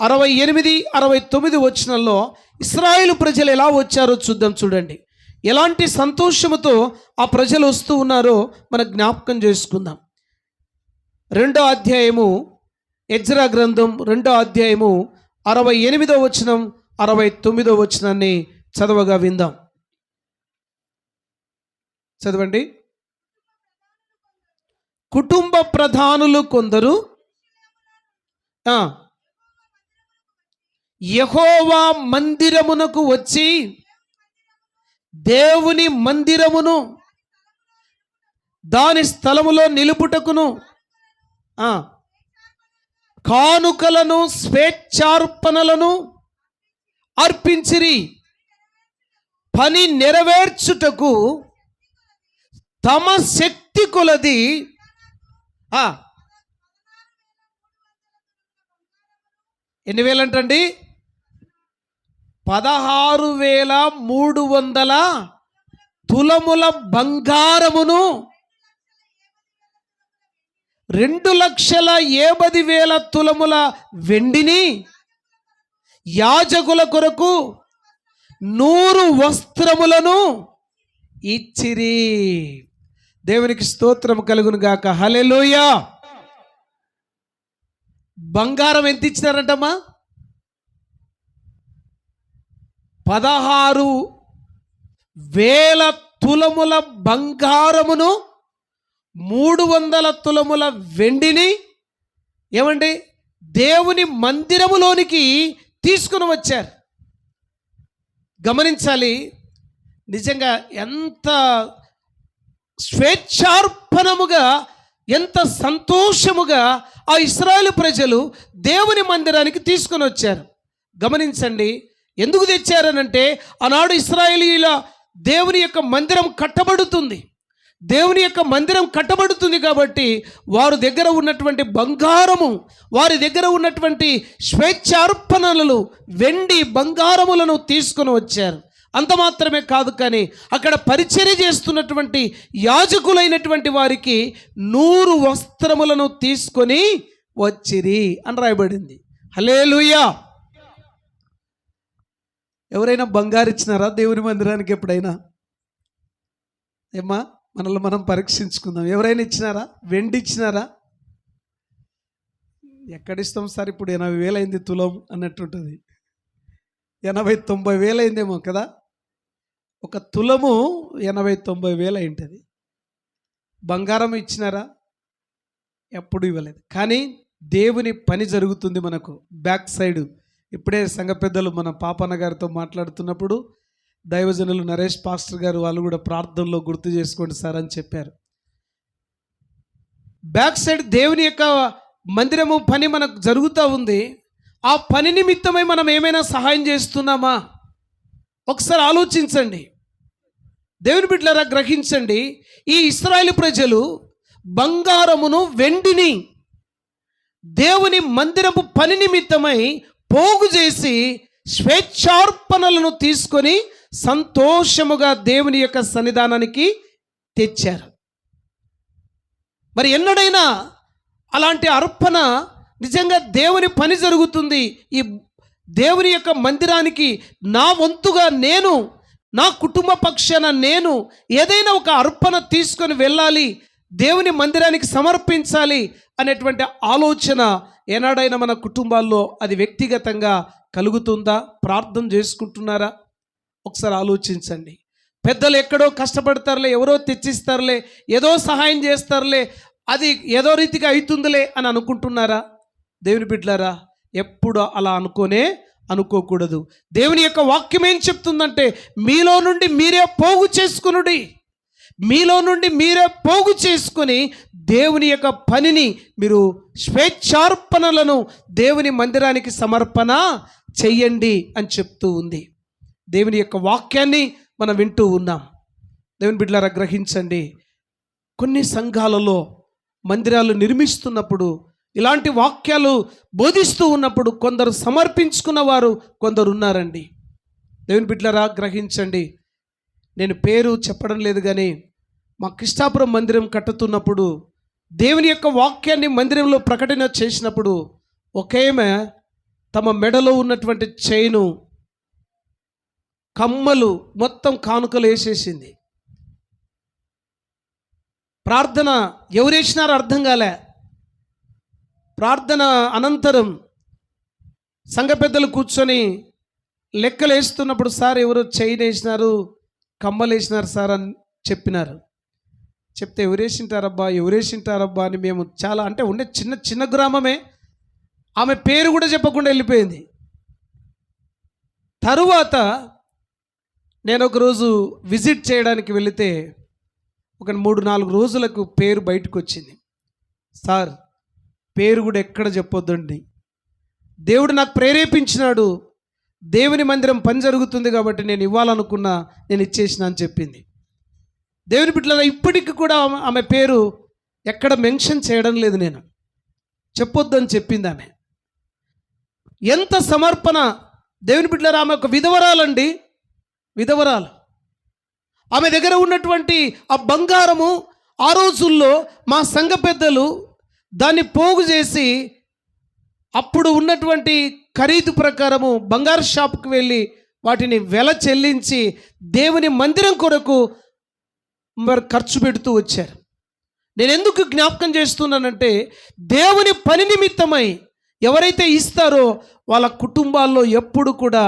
68, 69 వచనాల్లో ఇశ్రాయేలు ప్రజలు ఎలా వచ్చారో చూడండి. ఎలాంటి సంతోషముతో ఆ ప్రజలు వస్తూ ఉన్నారో మనం జ్ఞాపకం చేసుకుందాం. 2వ అధ్యాయము ఎజ్రా గ్రంథం 2వ అధ్యాయము 68వ వచనం 69వ వచనాన్ని చదవగా విందాం. చదవండి. కుటుంబ ప్రధానులు కొందరు యెహోవా మందిరమునకు వచ్చి దేవుని మందిరమును దాని స్థలములో నిలుపుటకును కానుకలను స్వేచ్ఛార్పణలను అర్పించిరి. పని నెరవేర్చుటకు తమ శక్తి కొలది ఎన్ని వేలంటండి? 16,300 తులముల బంగారమును 2,70,000 తులముల వెండిని యాజకుల కొరకు 100 వస్త్రములను ఇచ్చిరి. దేవునికి స్తోత్రం కలుగును గాక. హల్లెలూయా. బంగారం ఎంత ఇచ్చినారంటమ్మా? 16,000 తులముల బంగారమును 300 తులముల వెండిని ఏమండి దేవుని మందిరములోనికి తీసుకుని వచ్చారు. గమనించాలి, నిజంగా ఎంత స్వేచ్ఛార్పణముగా, ఎంత సంతోషముగా ఆ ఇశ్రాయేలు ప్రజలు దేవుని మందిరానికి తీసుకొని వచ్చారు. గమనించండి, ఎందుకు తెచ్చారనంటే ఆనాడు ఇశ్రాయేలీయుల దేవుని యొక్క మందిరం కట్టబడుతుంది. దేవుని యొక్క మందిరం కట్టబడుతుంది కాబట్టి వారి దగ్గర ఉన్నటువంటి బంగారము, వారి దగ్గర ఉన్నటువంటి స్వేచ్ఛార్పణలు, వెండి బంగారములను తీసుకొని వచ్చారు. అంత మాత్రమే కాదు, కానీ అక్కడ పరిచర్య చేస్తున్నటువంటి యాజకులైనటువంటి వారికి 100 వస్త్రములను తీసుకొని వచ్చిరి అని రాయబడింది. హల్లెలూయా. ఎవరైనా బంగారు ఇచ్చినారా దేవుని మందిరానికి ఎప్పుడైనా? ఏమ్మా, మనల్ని మనం పరీక్షించుకుందాం. ఎవరైనా ఇచ్చినారా? వెండి ఇచ్చినారా? ఎక్కడిస్తాం సార్, ఇప్పుడు 80,000 అయింది తులం అన్నట్టుంటుంది. 80,000-90,000 అయిందేమో కదా. ఒక తులము 80,000-90,000 అయింటుంది. బంగారం ఇచ్చినారా? ఎప్పుడు ఇవ్వలేదు. కానీ దేవుని పని జరుగుతుంది మనకు బ్యాక్ సైడ్. ఇప్పుడే సంఘ పెద్దలు మన పాపన్న గారితో మాట్లాడుతున్నప్పుడు దైవజనులు నరేష్ పాస్టర్ గారు వాళ్ళు కూడా ప్రార్థనలో గుర్తు చేసుకోండి సార్ అని చెప్పారు. బ్యాక్ సైడ్ దేవుని యొక్క మందిరము పని మనకు జరుగుతూ ఉంది. ఆ పని నిమిత్తమై మనం ఏమైనా సహాయం చేస్తున్నామా? ఒకసారి ఆలోచించండి. దేవుని బిడ్డలారా, గ్రహించండి. ఈ ఇశ్రాయేలు ప్రజలు బంగారమును వెండిని దేవుని మందిరము పని నిమిత్తమై పోగు చేసి స్వేచ్ఛార్పణలను తీసుకొని సంతోషముగా దేవుని యొక్క సన్నిధానానికి తెచ్చారు. మరి ఎన్నడైనా అలాంటి అర్పణ, నిజంగా దేవుని పని జరుగుతుంది, ఈ దేవుని యొక్క మందిరానికి నా వంతుగా నేను, నా కుటుంబ పక్షాన నేను ఏదైనా ఒక అర్పణ తీసుకొని వెళ్ళాలి, దేవుని మందిరానికి సమర్పించాలి అనేటువంటి ఆలోచన ఏనాడైనా మన కుటుంబాల్లో అది వ్యక్తిగతంగా కలుగుతుందా? ప్రార్థన చేసుకుంటున్నారా? ఒకసారి ఆలోచించండి. పెద్దలు ఎక్కడో కష్టపడతారులే, ఎవరో తెచ్చిస్తారులే, ఏదో సహాయం చేస్తారులే, అది ఏదో రీతిగా అవుతుందిలే అని అనుకుంటున్నారా? దేవుని బిడ్డలారా, ఎప్పుడు అలా అనుకోకూడదు. దేవుని యొక్క వాక్యం ఏం చెప్తుందంటే, మీలో నుండి మీరే పోగు చేసుకునుడి. మీలో నుండి మీరే పోగు చేసుకొని దేవుని యొక్క పనిని మీరు స్వేచ్ఛార్పణలను దేవుని మందిరానికి సమర్పణ చెయ్యండి అని చెప్తూ ఉంది. దేవుని యొక్క వాక్యాన్ని మనం వింటూ ఉన్నాం. దేవుని బిడ్డలారా, గ్రహించండి. కొన్ని సంఘాలలో మందిరాలు నిర్మిస్తున్నప్పుడు, ఇలాంటి వాక్యాలు బోధిస్తూ ఉన్నప్పుడు కొందరు సమర్పించుకున్న వారు కొందరు ఉన్నారండి. దేవుని బిడ్డలారా, గ్రహించండి. నేను పేరు చెప్పడం లేదు, కానీ మా కృష్ణాపురం మందిరం కట్టుతున్నప్పుడు దేవుని యొక్క వాక్యాన్ని మందిరంలో ప్రకటన చేసినప్పుడు ఒకేమే తమ మెడలో ఉన్నటువంటి చైను, కమ్మలు మొత్తం కానుకలు వేసేసింది. ప్రార్థన ఎవరు వేసినారో అర్థం కాలే. ప్రార్థన అనంతరం సంఘ పెద్దలు కూర్చొని లెక్కలు వేస్తున్నప్పుడు, సార్ ఎవరు చైన్ వేసినారు, కమ్మలు వేసినారు సార్ అని చెప్పినారు. చెప్తే ఎవరేసింటారబ్బా అని మేము చాలా, అంటే ఉండే చిన్న గ్రామమే, ఆమె పేరు కూడా చెప్పకుండా వెళ్ళిపోయింది. తరువాత నేను ఒకరోజు విజిట్ చేయడానికి వెళితే ఒక 3-4 రోజులకు పేరు బయటకు వచ్చింది. సార్, పేరు కూడా ఎక్కడ చెప్పొద్దండి, దేవుడు నాకు ప్రేరేపించినాడు, దేవుని మందిరం పని జరుగుతుంది కాబట్టి నేను ఇవ్వాలనుకున్నా, నేను ఇచ్చేసిన అని చెప్పింది. దేవుని బిడ్డలారా, ఇప్పటికి కూడా ఆమె పేరు ఎక్కడ మెన్షన్ చేయడం లేదు, నేను చెప్పొద్దని చెప్పింది ఆమె. ఎంత సమర్పణ! దేవుని బిడ్డలారా, ఆమె ఒక విధవరాలండి, విధవరాలు. ఆమె దగ్గర ఉన్నటువంటి ఆ బంగారము ఆ రోజుల్లో మా సంఘ పెద్దలు దాన్ని పోగు చేసి అప్పుడు ఉన్నటువంటి ఖరీదు ప్రకారము బంగారు షాప్కి వెళ్ళి వాటిని వెల చెల్లించి దేవుని మందిరం కొరకు మరి ఖర్చు పెడుతూ వచ్చారు. నేను ఎందుకు జ్ఞాపకం చేస్తున్నానంటే, దేవుని పని నిమిత్తమై ఎవరైతే ఇస్తారో వాళ్ళ కుటుంబాల్లో ఎప్పుడు కూడా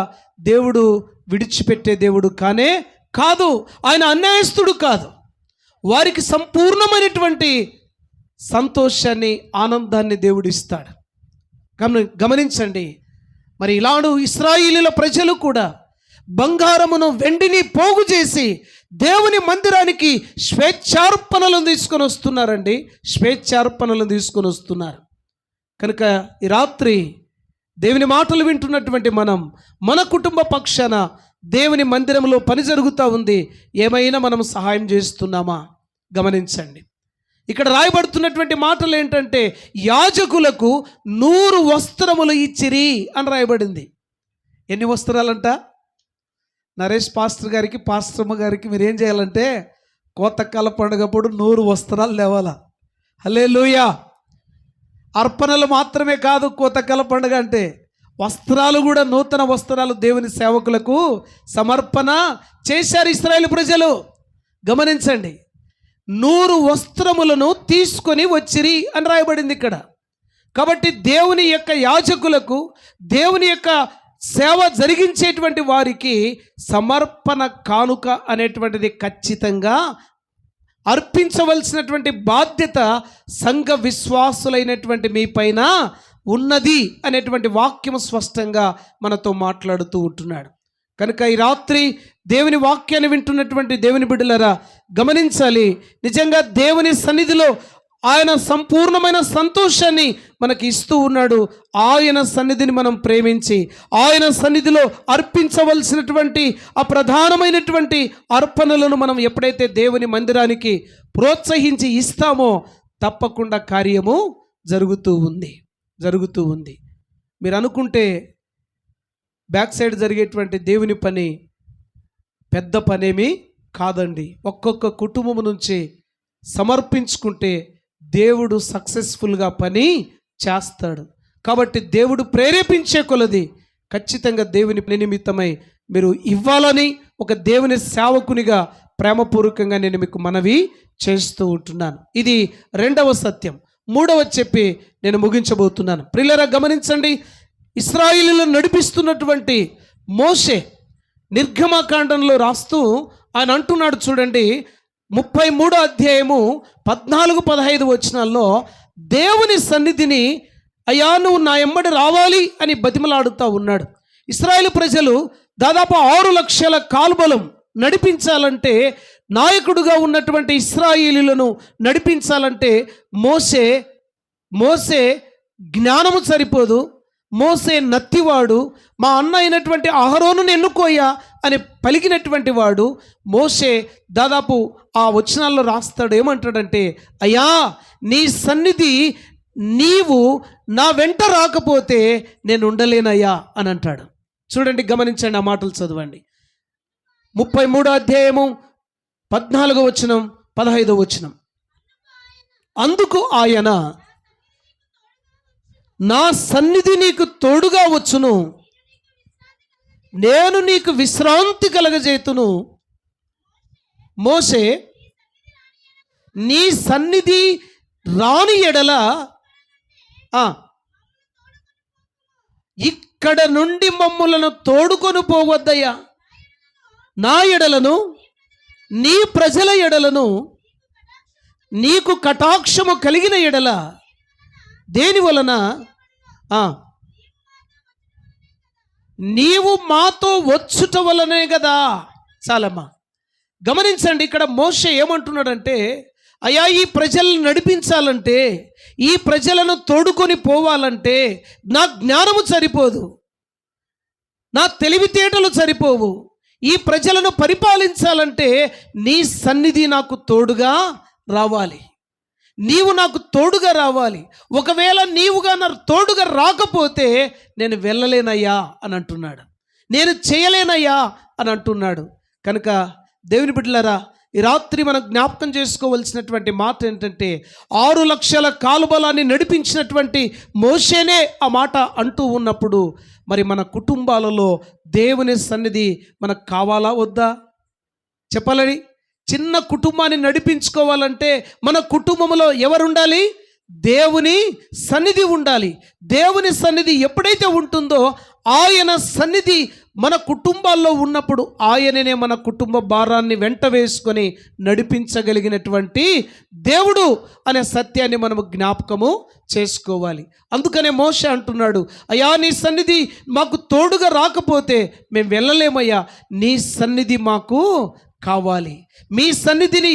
దేవుడు విడిచిపెట్టే దేవుడు కానే కాదు. ఆయన అన్యాయస్తుడు కాదు. వారికి సంపూర్ణమైనటువంటి సంతోషాన్ని, ఆనందాన్ని దేవుడు ఇస్తాడు. గమనించండి. మరి ఇలాంటి ఇశ్రాయేలీయుల ప్రజలు కూడా బంగారమును వెండిని పోగు చేసి దేవుని మందిరానికి స్వేచ్ఛార్పణలను తీసుకొని వస్తున్నారండి, స్వేచ్ఛార్పణలను తీసుకొని వస్తున్నారు. కనుక ఈ రాత్రి దేవుని మాటలు వింటున్నటువంటి మనం, మన కుటుంబ పక్షాన దేవుని మందిరంలో పని జరుగుతూ ఉంది, ఏమైనా మనం సహాయం చేస్తున్నామా? గమనించండి. ఇక్కడ రాయబడుతున్నటువంటి మాటలు ఏంటంటే, యాజకులకు 100 వస్త్రములు ఇచ్చిరి అని రాయబడింది. ఎన్ని వస్త్రాలంట? నరేష్ పాస్టర్ గారికి, పాస్టర్మ గారికి మీరు ఏం చేయాలంటే, కోతకాల పండుగప్పుడు 100 వస్త్రాలు లేవాలా. హల్లెలూయా. అర్పణలు మాత్రమే కాదు కోతకాల పండుగ అంటే, వస్త్రాలు కూడా, నూతన వస్త్రాలు దేవుని సేవకులకు సమర్పణ చేశారు ఇశ్రాయేలు ప్రజలు. గమనించండి. 100 వస్త్రములను తీసుకొని వచ్చిరి అని రాయబడింది ఇక్కడ. కాబట్టి దేవుని యొక్క యాజకులకు, దేవుని యొక్క సేవ జరిగించేటువంటి వారికి సమర్పణ కానుక అనేటువంటిది ఖచ్చితంగా అర్పించవలసినటువంటి బాధ్యత సంఘ విశ్వాసులైనటువంటి మీ పైన ఉన్నది అనేటువంటి వాక్యం స్పష్టంగా మనతో మాట్లాడుతూ ఉంటున్నాడు. కనుక ఈ రాత్రి దేవుని వాక్యాన్ని వింటున్నటువంటి దేవుని బిడ్డలారా, గమనించాలి. నిజంగా దేవుని సన్నిధిలో ఆయన సంపూర్ణమైన సంతోషాన్ని మనకి ఇస్తూ ఉన్నాడు. ఆయన సన్నిధిని మనం ప్రేమించి, ఆయన సన్నిధిలో అర్పించవలసినటువంటి ఆ ప్రధానమైనటువంటి అర్పణలను మనం ఎప్పుడైతే దేవుని మందిరానికి ప్రోత్సహించి ఇస్తామో తప్పకుండా కార్యము జరుగుతూ ఉంది. మీరు అనుకుంటే బ్యాక్ సైడ్ జరిగేటువంటి దేవుని పని పెద్ద పనేమీ కాదండి. ఒక్కొక్క కుటుంబం నుంచి సమర్పించుకుంటే దేవుడు సక్సెస్ఫుల్గా పని చేస్తాడు. కాబట్టి దేవుడు ప్రేరేపించే కొలది ఖచ్చితంగా దేవుని పని నిమిత్తమై మీరు ఇవ్వాలని ఒక దేవుని సేవకునిగా ప్రేమపూర్వకంగా నేను మీకు మనవి చేస్తూ ఉంటున్నాను. ఇది 2వ సత్యం. 3వ చెప్పి నేను ముగించబోతున్నాను. ప్రియులారా, గమనించండి. ఇశ్రాయేలీయులను నడిపిస్తున్నటువంటి మోషే నిర్గమకాండంలో రాస్తూ ఆయన అంటున్నాడు చూడండి, 33వ అధ్యాయము 14-15 వచనాల్లో దేవుని సన్నిధిని, అయ్యా నువ్వు నా ఎంబడి రావాలి అని బతిమలాడుతూ ఉన్నాడు. ఇశ్రాయేలు ప్రజలు దాదాపు 6 లక్షల కాల్బలం నడిపించాలంటే, నాయకుడుగా ఉన్నటువంటి ఇశ్రాయేలీయులను నడిపించాలంటే మోసే జ్ఞానము సరిపోదు, మోసే నత్తివాడు, మా అన్న అయినటువంటి అహరోనును ఎన్నుకోయ్యా అని పలికినటువంటి వాడు మోషే దాదాపు ఆ వచనాల్లో రాస్తాడు. ఏమంటాడంటే, అయ్యా నీ సన్నిధి నీవు నా వెంట రాకపోతే నేను ఉండలేనయ్యా అని అంటాడు. చూడండి, గమనించండి, ఆ మాటలు చదవండి. 33వ అధ్యాయము 14వ వచనం 15వ వచనం. అందుకు ఆయన, నా సన్నిధి నీకు తోడుగా వచ్చును, నేను నీకు విశ్రాంతి కలగజేతును. మోషే, నీ సన్నిధి రాని ఎడల ఇక్కడ నుండి మమ్ములను తోడుకొని పోవద్దయ్యా. నా ఎడలను, నీ ప్రజల ఎడలను నీకు కటాక్షము కలిగిన ఎడల దేని వలన నీవు మాతో వచ్చుట వలనే కదా. చాలమ్మా, గమనించండి. ఇక్కడ మోషే ఏమంటున్నాడంటే, అయ్యా ఈ ప్రజలను నడిపించాలంటే, ఈ ప్రజలను తోడుకొని పోవాలంటే నా జ్ఞానము సరిపోదు, నా తెలివితేటలు సరిపోవు. ఈ ప్రజలను పరిపాలించాలంటే నీ సన్నిధి నాకు తోడుగా రావాలి, నీవు నాకు తోడుగా రావాలి. ఒకవేళ నీవుగా నాకు తోడుగా రాకపోతే నేను వెళ్ళలేనయ్యా అని అంటున్నాడు, నేను చేయలేనయ్యా అని అంటున్నాడు. కనుక దేవుని బిడ్డలారా, ఈ రాత్రి మనం జ్ఞాపకం చేసుకోవలసినటువంటి మాట ఏంటంటే, 6 లక్షల కాలుబలాన్ని నడిపించినటువంటి మోషేనే ఆ మాట అంటూ ఉన్నప్పుడు, మరి మన కుటుంబాలలో దేవుని సన్నిధి మనకు కావాలా వద్దా చెప్పాలని? చిన్న కుటుంబాన్ని నడిపించుకోవాలంటే మన కుటుంబంలో ఎవరు ఉండాలి? దేవుని సన్నిధి ఉండాలి. దేవుని సన్నిధి ఎప్పుడైతే ఉంటుందో, ఆయన సన్నిధి మన కుటుంబాల్లో ఉన్నప్పుడు ఆయననే మన కుటుంబ భారాన్ని వెంట వేసుకొని నడిపించగలిగినటువంటి దేవుడు అనే సత్యాన్ని మనము జ్ఞాపకము చేసుకోవాలి. అందుకనే మోషే అంటున్నాడు, అయ్యా నీ సన్నిధి మాకు తోడుగా రాకపోతే మేము వెళ్ళలేమయ్యా, నీ సన్నిధి మాకు కావాలి. మీ సన్నిధిని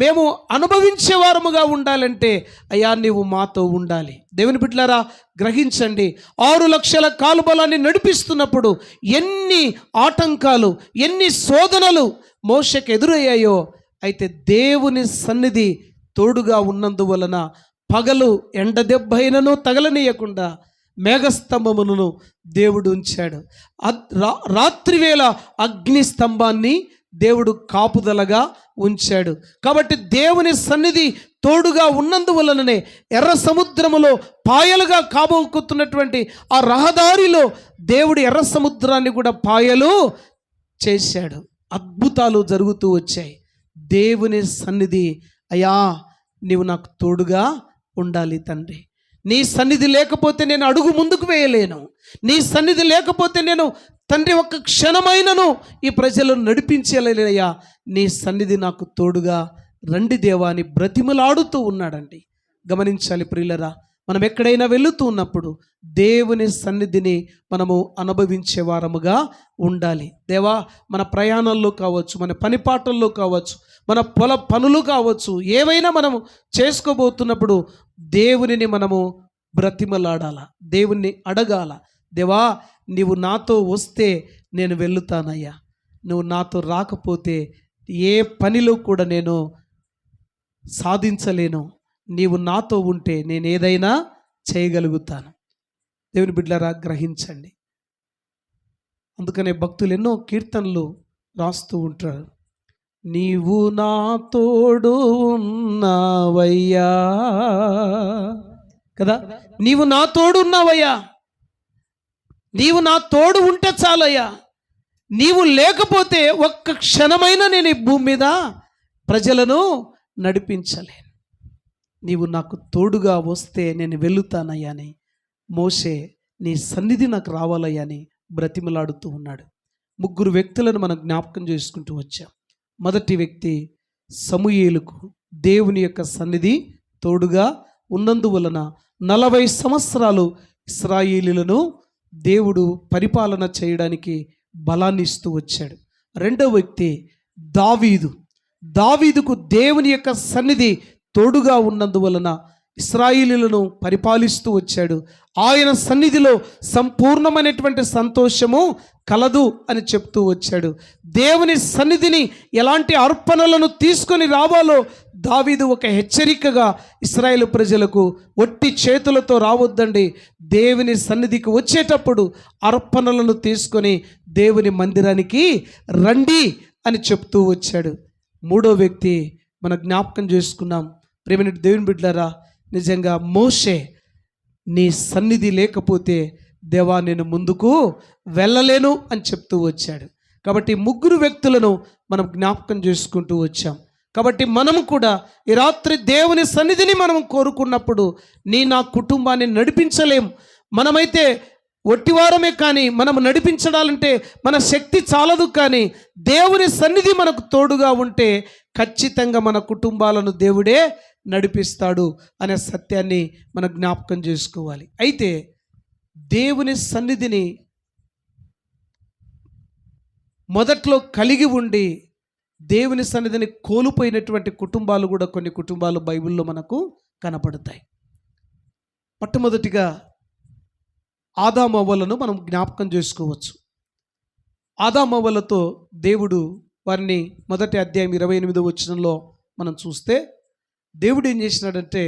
మేము అనుభవించే వారముగా ఉండాలంటే అయ్యా నీవు మాతో ఉండాలి. దేవుని బిడ్డలారా, గ్రహించండి, 6 లక్షల కాలుబలాన్ని నడిపిస్తున్నప్పుడు ఎన్ని ఆటంకాలు, ఎన్ని శోధనలు మోషేకు ఎదురయ్యాయో. అయితే దేవుని సన్నిధి తోడుగా ఉన్నందువలన పగలు ఎండ దెబ్బైనను తగలనీయకుండా మేఘస్తంభమును దేవుడు ఉంచాడు. రాత్రివేళ అగ్ని స్తంభాన్ని దేవుడు కాపుదలగా ఉంచాడు. కాబట్టి దేవుని సన్నిధి తోడుగా ఉన్నందువలననే ఎర్ర సముద్రములో పాయలుగా కాబోతున్నటువంటి ఆ రహదారిలో దేవుడు ఎర్ర సముద్రాన్ని కూడా పాయలు చేశాడు. అద్భుతాలు జరుగుతూ వచ్చాయి. దేవుని సన్నిధి, అయ్యా నీవు నాకు తోడుగా ఉండాలి తండ్రి, నీ సన్నిధి లేకపోతే నేను అడుగు ముందుకు వేయలేను, నీ సన్నిధి లేకపోతే నేను తండ్రి ఒక్క క్షణమైనను ఈ ప్రజలను నడిపించలేనయ్యా, నీ సన్నిధి నాకు తోడుగా రండి దేవా అని బ్రతిమలాడుతూ ఉన్నాడండి. గమనించాలి ప్రియులరా, మనం ఎక్కడైనా వెళుతూ ఉన్నప్పుడు దేవుని సన్నిధిని మనము అనుభవించే వారముగా ఉండాలి. దేవా, మన ప్రయాణాల్లో కావచ్చు, మన పనిపాటల్లో కావచ్చు, మన పొల పనులు కావచ్చు, ఏవైనా మనము చేసుకోబోతున్నప్పుడు దేవునిని మనము బ్రతిమలాడాల, దేవుణ్ణి అడగాల. దేవా, నీవు నాతో వస్తే నేను వెళ్తానయ్యా, నువ్వు నాతో రాకపోతే ఏ పనిలో కూడా నేను సాధించలేను, నీవు నాతో ఉంటే నేను ఏదైనా చేయగలుగుతాను. దేవుని బిడ్డలారా, గ్రహించండి. అందుకనే భక్తులు ఎన్నో కీర్తనలు రాస్తూ ఉంటారు. నీవు నా తోడు ఉన్నావయ్యా కదా, నీవు నా తోడు ఉన్నావయ్యా, నీవు నా తోడు ఉంటే చాలయ్యా, నీవు లేకపోతే ఒక్క క్షణమైనా నేను ఈ భూమి మీద ప్రజలను నడిపించలేను, నీవు నాకు తోడుగా వస్తే నేను వెళుతానయ్యా అని మోషే నీ సన్నిధి నాకు రావాలయ్యా అని బ్రతిమలాడుతూ ఉన్నాడు. 3 వ్యక్తులను మనం జ్ఞాపకం చేసుకుంటూ వచ్చాం. మొదటి వ్యక్తి సమూయేలుకు దేవుని యొక్క సన్నిధి తోడుగా ఉన్నందువలన 40 సంవత్సరాలు ఇశ్రాయేలీయులను దేవుడు పరిపాలన చేయడానికి బలాన్ని ఇస్తూ వచ్చాడు. రెండవ వ్యక్తి దావీదుకు దేవుని యొక్క సన్నిధి తోడుగా ఉన్నందువలన ఇశ్రాయేలీయులను పరిపాలిస్తూ వచ్చాడు. ఆయన సన్నిధిలో సంపూర్ణమైనటువంటి సంతోషము కలదు అని చెప్తూ వచ్చాడు. దేవుని సన్నిధిని ఎలాంటి అర్పణలను తీసుకొని రావాలో దావీదు ఒక హెచ్చరికగా ఇశ్రాయేలు ప్రజలకు, ఒట్టి చేతులతో రావద్దండి, దేవుని సన్నిధికి వచ్చేటప్పుడు అర్పణలను తీసుకొని దేవుని మందిరానికి రండి అని చెప్తూ వచ్చాడు. మూడో వ్యక్తి మన జ్ఞాపకం చేసుకున్నాం. ప్రేమైన దేవుని బిడ్డలారా, నిజంగా మోషే నీ సన్నిధి లేకపోతే దేవా నేను ముందుకు వెళ్ళలేను అని చెప్తూ వచ్చాడు. కాబట్టి 3 వ్యక్తులను మనం జ్ఞాపకం చేసుకుంటూ వచ్చాం. కాబట్టి మనము కూడా ఈ రాత్రి దేవుని సన్నిధిని మనం కోరుకున్నప్పుడు నా కుటుంబాన్ని నడిపించలేం, మనమైతే ఒట్టివారమే, కానీ మనం నడిపించడాలంటే మన శక్తి చాలదు. కానీ దేవుని సన్నిధి మనకు తోడుగా ఉంటే ఖచ్చితంగా మన కుటుంబాలను దేవుడే నడిపిస్తాడు అనే సత్యాన్ని మనం జ్ఞాపకం చేసుకోవాలి. అయితే దేవుని సన్నిధిని మొదట్లో కలిగి ఉండి దేవుని సన్నిధిని కోల్పోయినటువంటి కుటుంబాలు కూడా కొన్ని కుటుంబాలు బైబిల్లో మనకు కనపడతాయి. మొట్టమొదటిగా ఆదాము అవ్వలను మనం జ్ఞాపకం చేసుకోవచ్చు. ఆదామవ్వలతో దేవుడు వారిని మొదటి అధ్యాయం 28వ వచనంలో మనం చూస్తే దేవుడు ఏం చేసినాడంటే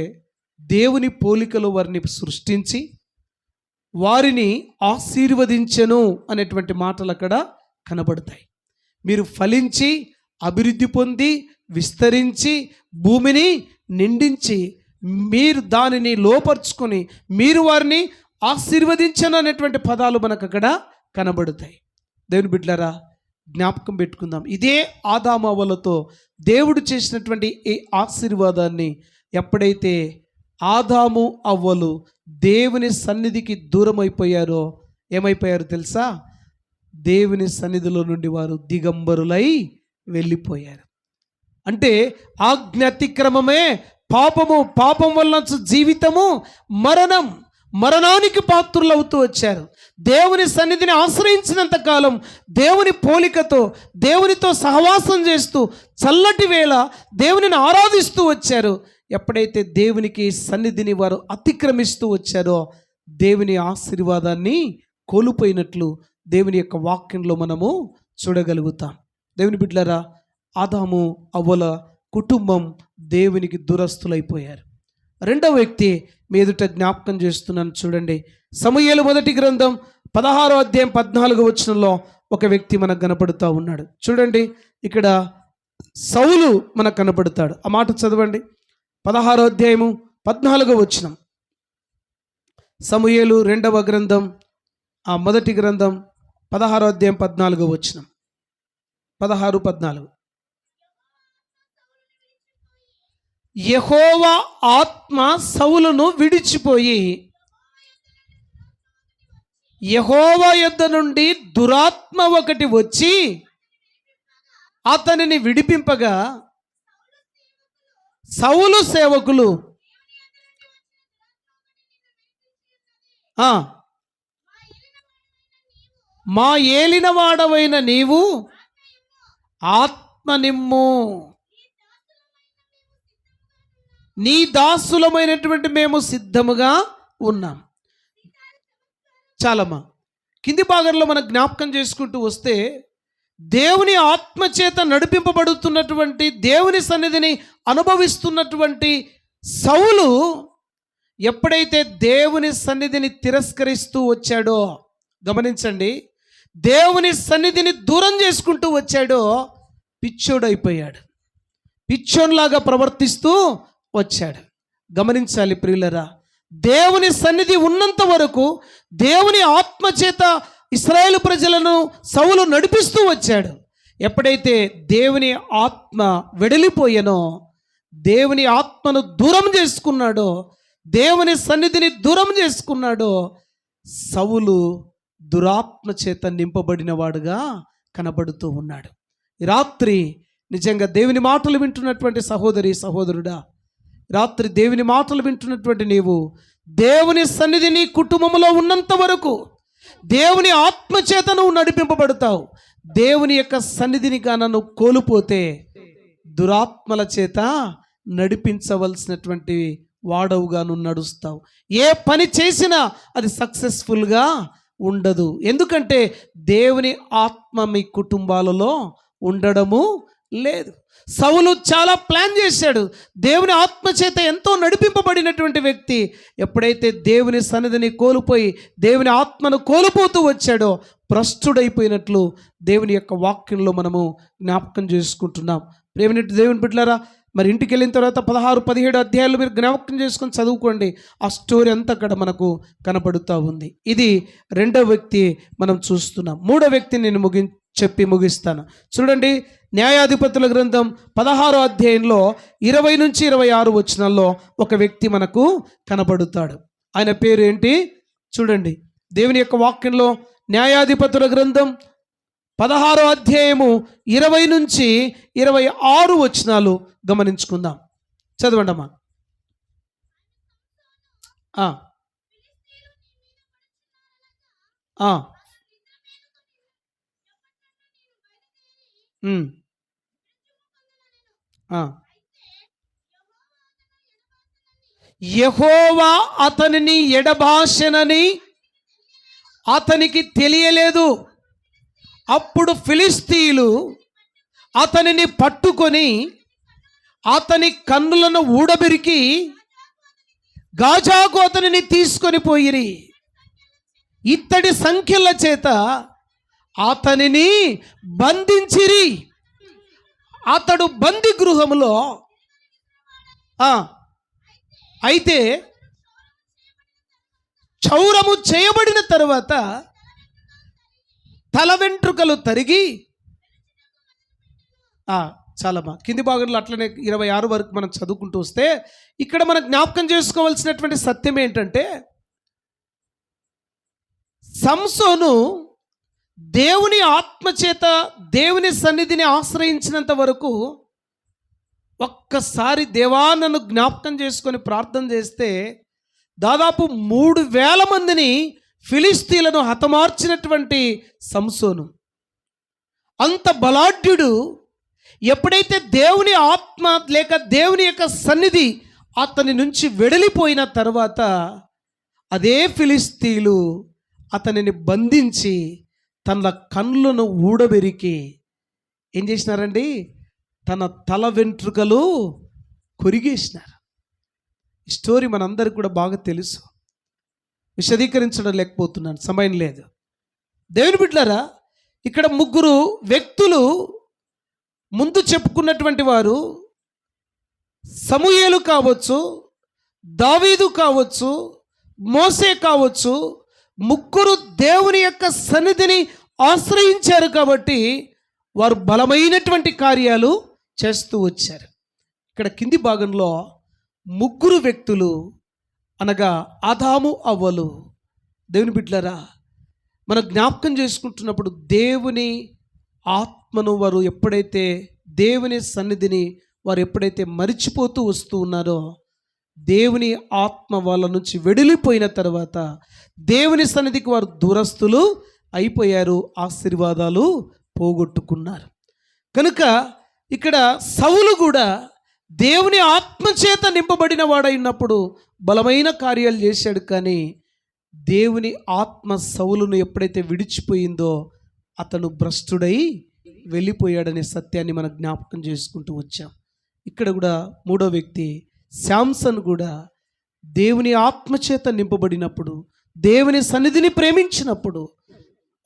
దేవుని పోలికలో వారిని సృష్టించి వారిని ఆశీర్వదించెను అనేటువంటి మాటలు అక్కడ కనబడతాయి. మీరు ఫలించి అభివృద్ధి పొంది విస్తరించి భూమిని నిండించి మీరు దానిని లోపరుచుకొని మీరు వారిని ఆశీర్వదించను అనేటువంటి పదాలు మనకు అక్కడ కనబడతాయి. దేవుని బిడ్డలారా, జ్ఞాపకం పెట్టుకుందాం. ఇదే ఆదాము అవ్వలతో దేవుడు చేసినటువంటి ఈ ఆశీర్వాదాన్ని ఎప్పుడైతే ఆదాము అవ్వలు దేవుని సన్నిధికి దూరం అయిపోయారో ఏమైపోయారో తెలుసా? దేవుని సన్నిధిలో నుండి వారు దిగంబరులై వెళ్ళిపోయారు. అంటే ఆజ్ఞాతిక్రమమే పాపము, పాపం వల్ల జీవితము మరణం, మరణానికి పాత్రులవుతూ వచ్చారు. దేవుని సన్నిధిని ఆశ్రయించినంత కాలం దేవుని పోలికతో దేవునితో సహవాసం చేస్తూ చల్లటి వేళ దేవునిని ఆరాధిస్తూ వచ్చారు. ఎప్పుడైతే దేవునికి సన్నిధిని వారు అతిక్రమిస్తూ వచ్చారో దేవుని ఆశీర్వాదాన్ని కోల్పోయినట్లు దేవుని యొక్క వాక్యంలో మనము చూడగలుగుతాం. దేవుని బిడ్డలారా, ఆదాము అవ్వల కుటుంబం దేవునికి దురస్తులైపోయారు. రెండవ వ్యక్తి మీ ఎదుట జ్ఞాపకం చేస్తున్నాను, చూడండి. సమూయేలు మొదటి గ్రంథం 16వ అధ్యాయం 14వ వచనంలో ఒక వ్యక్తి మనకు కనపడుతూ ఉన్నాడు. చూడండి, ఇక్కడ సౌలు మనకు కనపడతాడు. ఆ మాట చదవండి. 16వ అధ్యాయము 14వ వచనం. సమూయేలు రెండవ గ్రంథం మొదటి గ్రంథం 16వ అధ్యాయం 14వ వచనం. 16-14. యెహోవా ఆత్మ సౌలును విడిచిపోయి యెహోవా యొద్ద నుండి దురాత్మ ఒకటి వచ్చి అతనిని విడిపింపగా సౌలు సేవకులు మా ఏలినవాడవైన నీవు ఆత్మ నిమ్ము, నీ దాసులమైనటువంటి మేము సిద్ధముగా ఉన్నాం. చాలమ్మా. కింది భాగంలో మనం జ్ఞాపకం చేసుకుంటూ వస్తే దేవుని ఆత్మచేత నడిపింపబడుతున్నటువంటి దేవుని సన్నిధిని అనుభవిస్తున్నటువంటి సౌలు ఎప్పుడైతే దేవుని సన్నిధిని తిరస్కరిస్తూ వచ్చాడో, గమనించండి, దేవుని సన్నిధిని దూరం చేసుకుంటూ వచ్చాడో పిచ్చోడైపోయాడు. పిచ్చోన్లాగా ప్రవర్తిస్తూ వచ్చాడు. గమనించాలి ప్రియులరా, దేవుని సన్నిధి ఉన్నంత వరకు దేవుని ఆత్మచేత ఇశ్రాయేలు ప్రజలను సౌలు నడిపిస్తూ వచ్చాడు. ఎప్పుడైతే దేవుని ఆత్మ వెడలిపోయానో, దేవుని ఆత్మను దూరం చేసుకున్నాడో, దేవుని సన్నిధిని దూరం చేసుకున్నాడో సౌలు దురాత్మ చేత నింపబడిన వాడుగా కనబడుతూ ఉన్నాడు. ఈ రాత్రి నిజంగా దేవుని మాటలు వింటున్నటువంటి సహోదరి సహోదరుడా, రాత్రి దేవుని మాటలు వింటున్నటువంటి నీవు దేవుని సన్నిధి నీ కుటుంబంలో ఉన్నంత వరకు దేవుని ఆత్మచేత నువ్వు నడిపింపబడతావు. దేవుని యొక్క సన్నిధిని గాన నువ్వు కోల్పోతే దురాత్మల చేత నడిపించవలసినటువంటి వాడవుగా నువ్వు నడుస్తావు. ఏ పని చేసినా అది సక్సెస్ఫుల్గా ఉండదు. ఎందుకంటే దేవుని ఆత్మ మీ కుటుంబాలలో ఉండడము లేదు. సౌలు చాలా ప్లాన్ చేశాడు. దేవుని ఆత్మచేత ఎంతో నడిపింపబడినటువంటి వ్యక్తి ఎప్పుడైతే దేవుని సన్నిధిని కోల్పోయి దేవుని ఆత్మను కోల్పోతూ వచ్చాడో భ్రష్టుడైపోయినట్లు దేవుని యొక్క వాక్యంలో మనము జ్ఞాపకం చేసుకుంటున్నాం. ప్రేమినట్టు దేవుని బిడ్డలారా, మరి ఇంటికి వెళ్ళిన తర్వాత 16-17 అధ్యాయాలు మీరు జ్ఞాపకం చేసుకొని చదువుకోండి. ఆ స్టోరీ అంతా అక్కడ మనకు కనపడుతూ ఉంది. ఇది రెండవ వ్యక్తి మనం చూస్తున్నాం. మూడో వ్యక్తిని నేను చెప్పి ముగిస్తాను. చూడండి, న్యాయాధిపతుల గ్రంథం 16వ అధ్యాయంలో 20-26 వచనాల్లో ఒక వ్యక్తి మనకు కనబడుతాడు. ఆయన పేరు ఏంటి? చూడండి, దేవుని యొక్క వాక్యంలో న్యాయాధిపతుల గ్రంథం 16వ అధ్యాయము 20-26 వచనాలు గమనించుకుందాం. చదవండి అమ్మా. యెహోవా అతనిని ఎడబాసెనని అతనికి తెలియలేదు. అప్పుడు ఫిలిష్తీయులు అతనిని పట్టుకొని అతని కన్నులను ఊడబెరికి గాజాకు అతనిని తీసుకొని పోయిరి. ఇత్తడి సంఖ్యల చేత అతనిని బంధించిరి. అతడు బందీ గృహములో అయితే క్షౌరము చేయబడిన తరువాత తల వెంట్రుకలు తరిగి చాలా కింది భాగంలో అట్లనే 26 వరకు మనం చదువుకుంటూ వస్తే ఇక్కడ మనం జ్ఞాపకం చేసుకోవాల్సినటువంటి సత్యం ఏంటంటే, సంసోను దేవుని ఆత్మచేత దేవుని సన్నిధిని ఆశ్రయించినంత వరకు ఒక్కసారి దేవా నన్ను జ్ఞాపకం చేసుకొని ప్రార్థన చేస్తే దాదాపు 3,000 మందిని ఫిలిష్తీయులను హతమార్చినటువంటి సంసోను అంత బలాఢ్యుడు. ఎప్పుడైతే దేవుని ఆత్మ లేక దేవుని యొక్క సన్నిధి అతని నుంచి వెడలిపోయిన తర్వాత అదే ఫిలిష్తీయులు అతనిని బంధించి తన కన్నులను ఊడబెరికి ఏం చేసినారండి, తన తల వెంట్రుకలు కొరిగేసినారు. ఈ స్టోరీ మనందరికి కూడా బాగా తెలుసు, విశదీకరించడం లేకపోతున్నాను, సమయం లేదు. దేవుని బిడ్డలారా, ఇక్కడ 3 వ్యక్తులు ముందు చెప్పుకున్నటువంటి వారు సమూయేలు కావచ్చు, దావీదు కావచ్చు, మోసే కావచ్చు, 3 దేవుని యొక్క సన్నిధిని ఆశ్రయించారు కాబట్టి వారు బలమైనటువంటి కార్యాలు చేస్తూ వచ్చారు. ఇక్కడ కింది భాగంలో 3 వ్యక్తులు అనగా ఆదాము అవ్వలు. దేవుని బిడ్డలారా, మనం జ్ఞాపకం చేసుకుంటున్నప్పుడు దేవుని ఆత్మను వారు ఎప్పుడైతే దేవుని సన్నిధిని వారు ఎప్పుడైతే మరిచిపోతూ వస్తూ ఉన్నారో, దేవుని ఆత్మ వాళ్ళ నుంచి వెడిలిపోయిన తర్వాత దేవుని సన్నిధికి వారు దూరస్తులు అయిపోయారు, ఆశీర్వాదాలు పోగొట్టుకున్నారు. కనుక ఇక్కడ సౌలు కూడా దేవుని ఆత్మచేత నింపబడిన వాడై ఉన్నప్పుడు బలమైన కార్యాలు చేశాడు. కానీ దేవుని ఆత్మ సౌలును ఎప్పుడైతే విడిచిపోయిందో అతను భ్రష్టుడై వెళ్ళిపోయాడనే సత్యాన్ని మనం జ్ఞాపకం చేసుకుంటూ వచ్చాం. ఇక్కడ కూడా 3వ వ్యక్తి శాంసన్ కూడా దేవుని ఆత్మచేత నింపబడినప్పుడు, దేవుని సన్నిధిని ప్రేమించినప్పుడు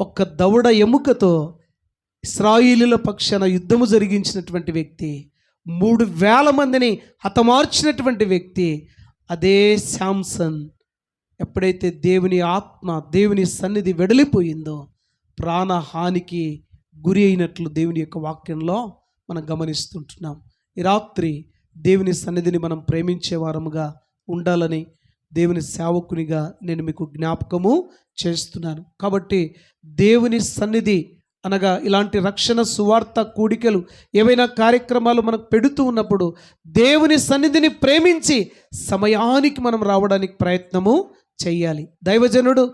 ఒక్క దవడ ఎముకతో ఇశ్రాయేలీయుల పక్షాన యుద్ధము జరిగించినటువంటి వ్యక్తి, 3,000 మందిని హతమార్చినటువంటి వ్యక్తి అదే శాంసన్. ఎప్పుడైతే దేవుని ఆత్మ దేవుని సన్నిధి వెడలిపోయిందో ప్రాణహానికి గురి అయినట్లు దేవుని యొక్క వాక్యంలో మనం గమనిస్తుంటున్నాం. ఈ రాత్రి దేవుని సన్నిధిని మనం ప్రేమించే వారముగా ఉండాలని దేవుని సేవకునిగా నేను మీకు జ్ఞాపకము చేస్తున్నాను. కాబట్టి దేవుని సన్నిధి అనగా ఇలాంటి రక్షణ సువార్త కూడికలు ఏవైనా కార్యక్రమాలు మనకు పెడుతూ ఉన్నప్పుడు దేవుని సన్నిధిని ప్రేమించి సమయానికి మనం రావడానికి ప్రయత్నము చెయ్యాలి. దైవజనుడు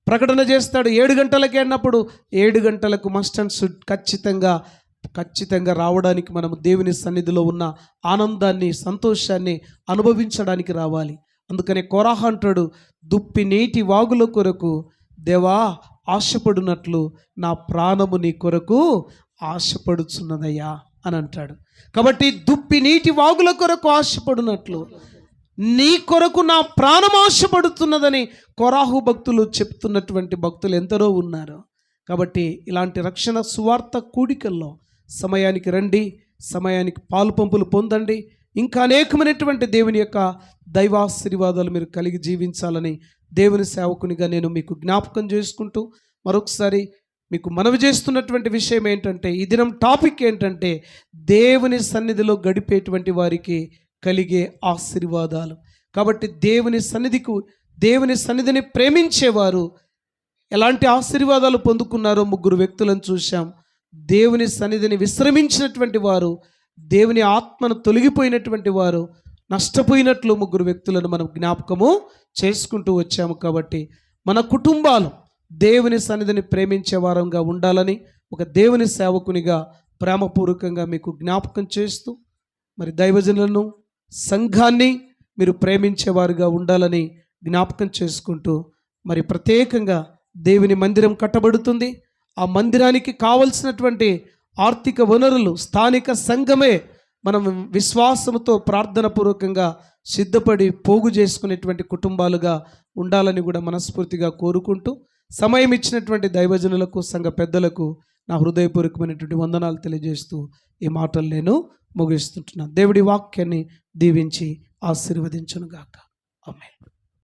ప్రకటన చేస్తాడు 7 గంటలకి అన్నప్పుడు 7 గంటలకు మస్ట్ అండ్ షుడ్ ఖచ్చితంగా రావడానికి మనము దేవుని సన్నిధిలో ఉన్న ఆనందాన్ని సంతోషాన్ని అనుభవించడానికి రావాలి. అందుకనే కోరాహ అంటాడు, దుప్పి నీటి వాగుల కొరకు దేవా ఆశపడినట్లు నా ప్రాణము నీ కొరకు ఆశపడుచున్నదయ్యా అని అంటాడు. కాబట్టి దుప్పి నీటి వాగుల కొరకు ఆశపడినట్లు నీ కొరకు నా ప్రాణం ఆశపడుతున్నదని కోరాహు భక్తులు చెప్తున్నటువంటి భక్తులు ఎందరో ఉన్నారు. కాబట్టి ఇలాంటి రక్షణ సువార్త కూడికల్లో సమయానికి రండి, సమయానికి పాలు పంపులు పొందండి. ఇంకా అనేకమైనటువంటి దేవుని యొక్క దైవాశీర్వాదాలు మీరు కలిగి జీవించాలని దేవుని సేవకునిగా నేను మీకు జ్ఞాపకం చేసుకుంటూ మరొకసారి మీకు మనవి చేస్తున్నటువంటి విషయం ఏంటంటే, ఈ దినం టాపిక్ ఏంటంటే దేవుని సన్నిధిలో గడిపేటువంటి వారికి కలిగే ఆశీర్వాదాలు. కాబట్టి దేవుని సన్నిధిని ప్రేమించేవారు ఎలాంటి ఆశీర్వాదాలు పొందుకున్నారో 3 వ్యక్తులను చూశాం. దేవుని సన్నిధిని విశ్రమించినటువంటి వారు, దేవుని ఆత్మను తొలగిపోయినటువంటి వారు నష్టపోయినట్లు 3 వ్యక్తులను మనం జ్ఞాపకము చేసుకుంటూ వచ్చాము. కాబట్టి మన కుటుంబాలు దేవుని సన్నిధిని ప్రేమించే వారంగా ఉండాలని ఒక దేవుని సేవకునిగా ప్రేమపూర్వకంగా మీకు జ్ఞాపకం చేస్తూ, మరి దైవజనులను సంఘాన్ని మీరు ప్రేమించేవారుగా ఉండాలని జ్ఞాపకం చేసుకుంటూ, మరి ప్రత్యేకంగా దేవుని మందిరం కట్టబడుతుంది. ఆ మందిరానికి కావలసినటువంటి ఆర్థిక వనరులు స్థానిక సంఘమే మనం విశ్వాసంతో ప్రార్థన పూర్వకంగా సిద్ధపడి పోగు చేసుకునేటువంటి కుటుంబాలుగా ఉండాలని కూడా మనస్ఫూర్తిగా కోరుకుంటూ సమయం ఇచ్చినటువంటి దైవజనులకు సంఘ పెద్దలకు నా హృదయపూర్వకమైనటువంటి వందనాలు తెలియజేస్తూ ఈ మాటలు నేను ముగిస్తుంటున్నాను. దేవుడి వాక్యాన్ని దీవించి ఆశీర్వదించును గాక. ఆమేన్.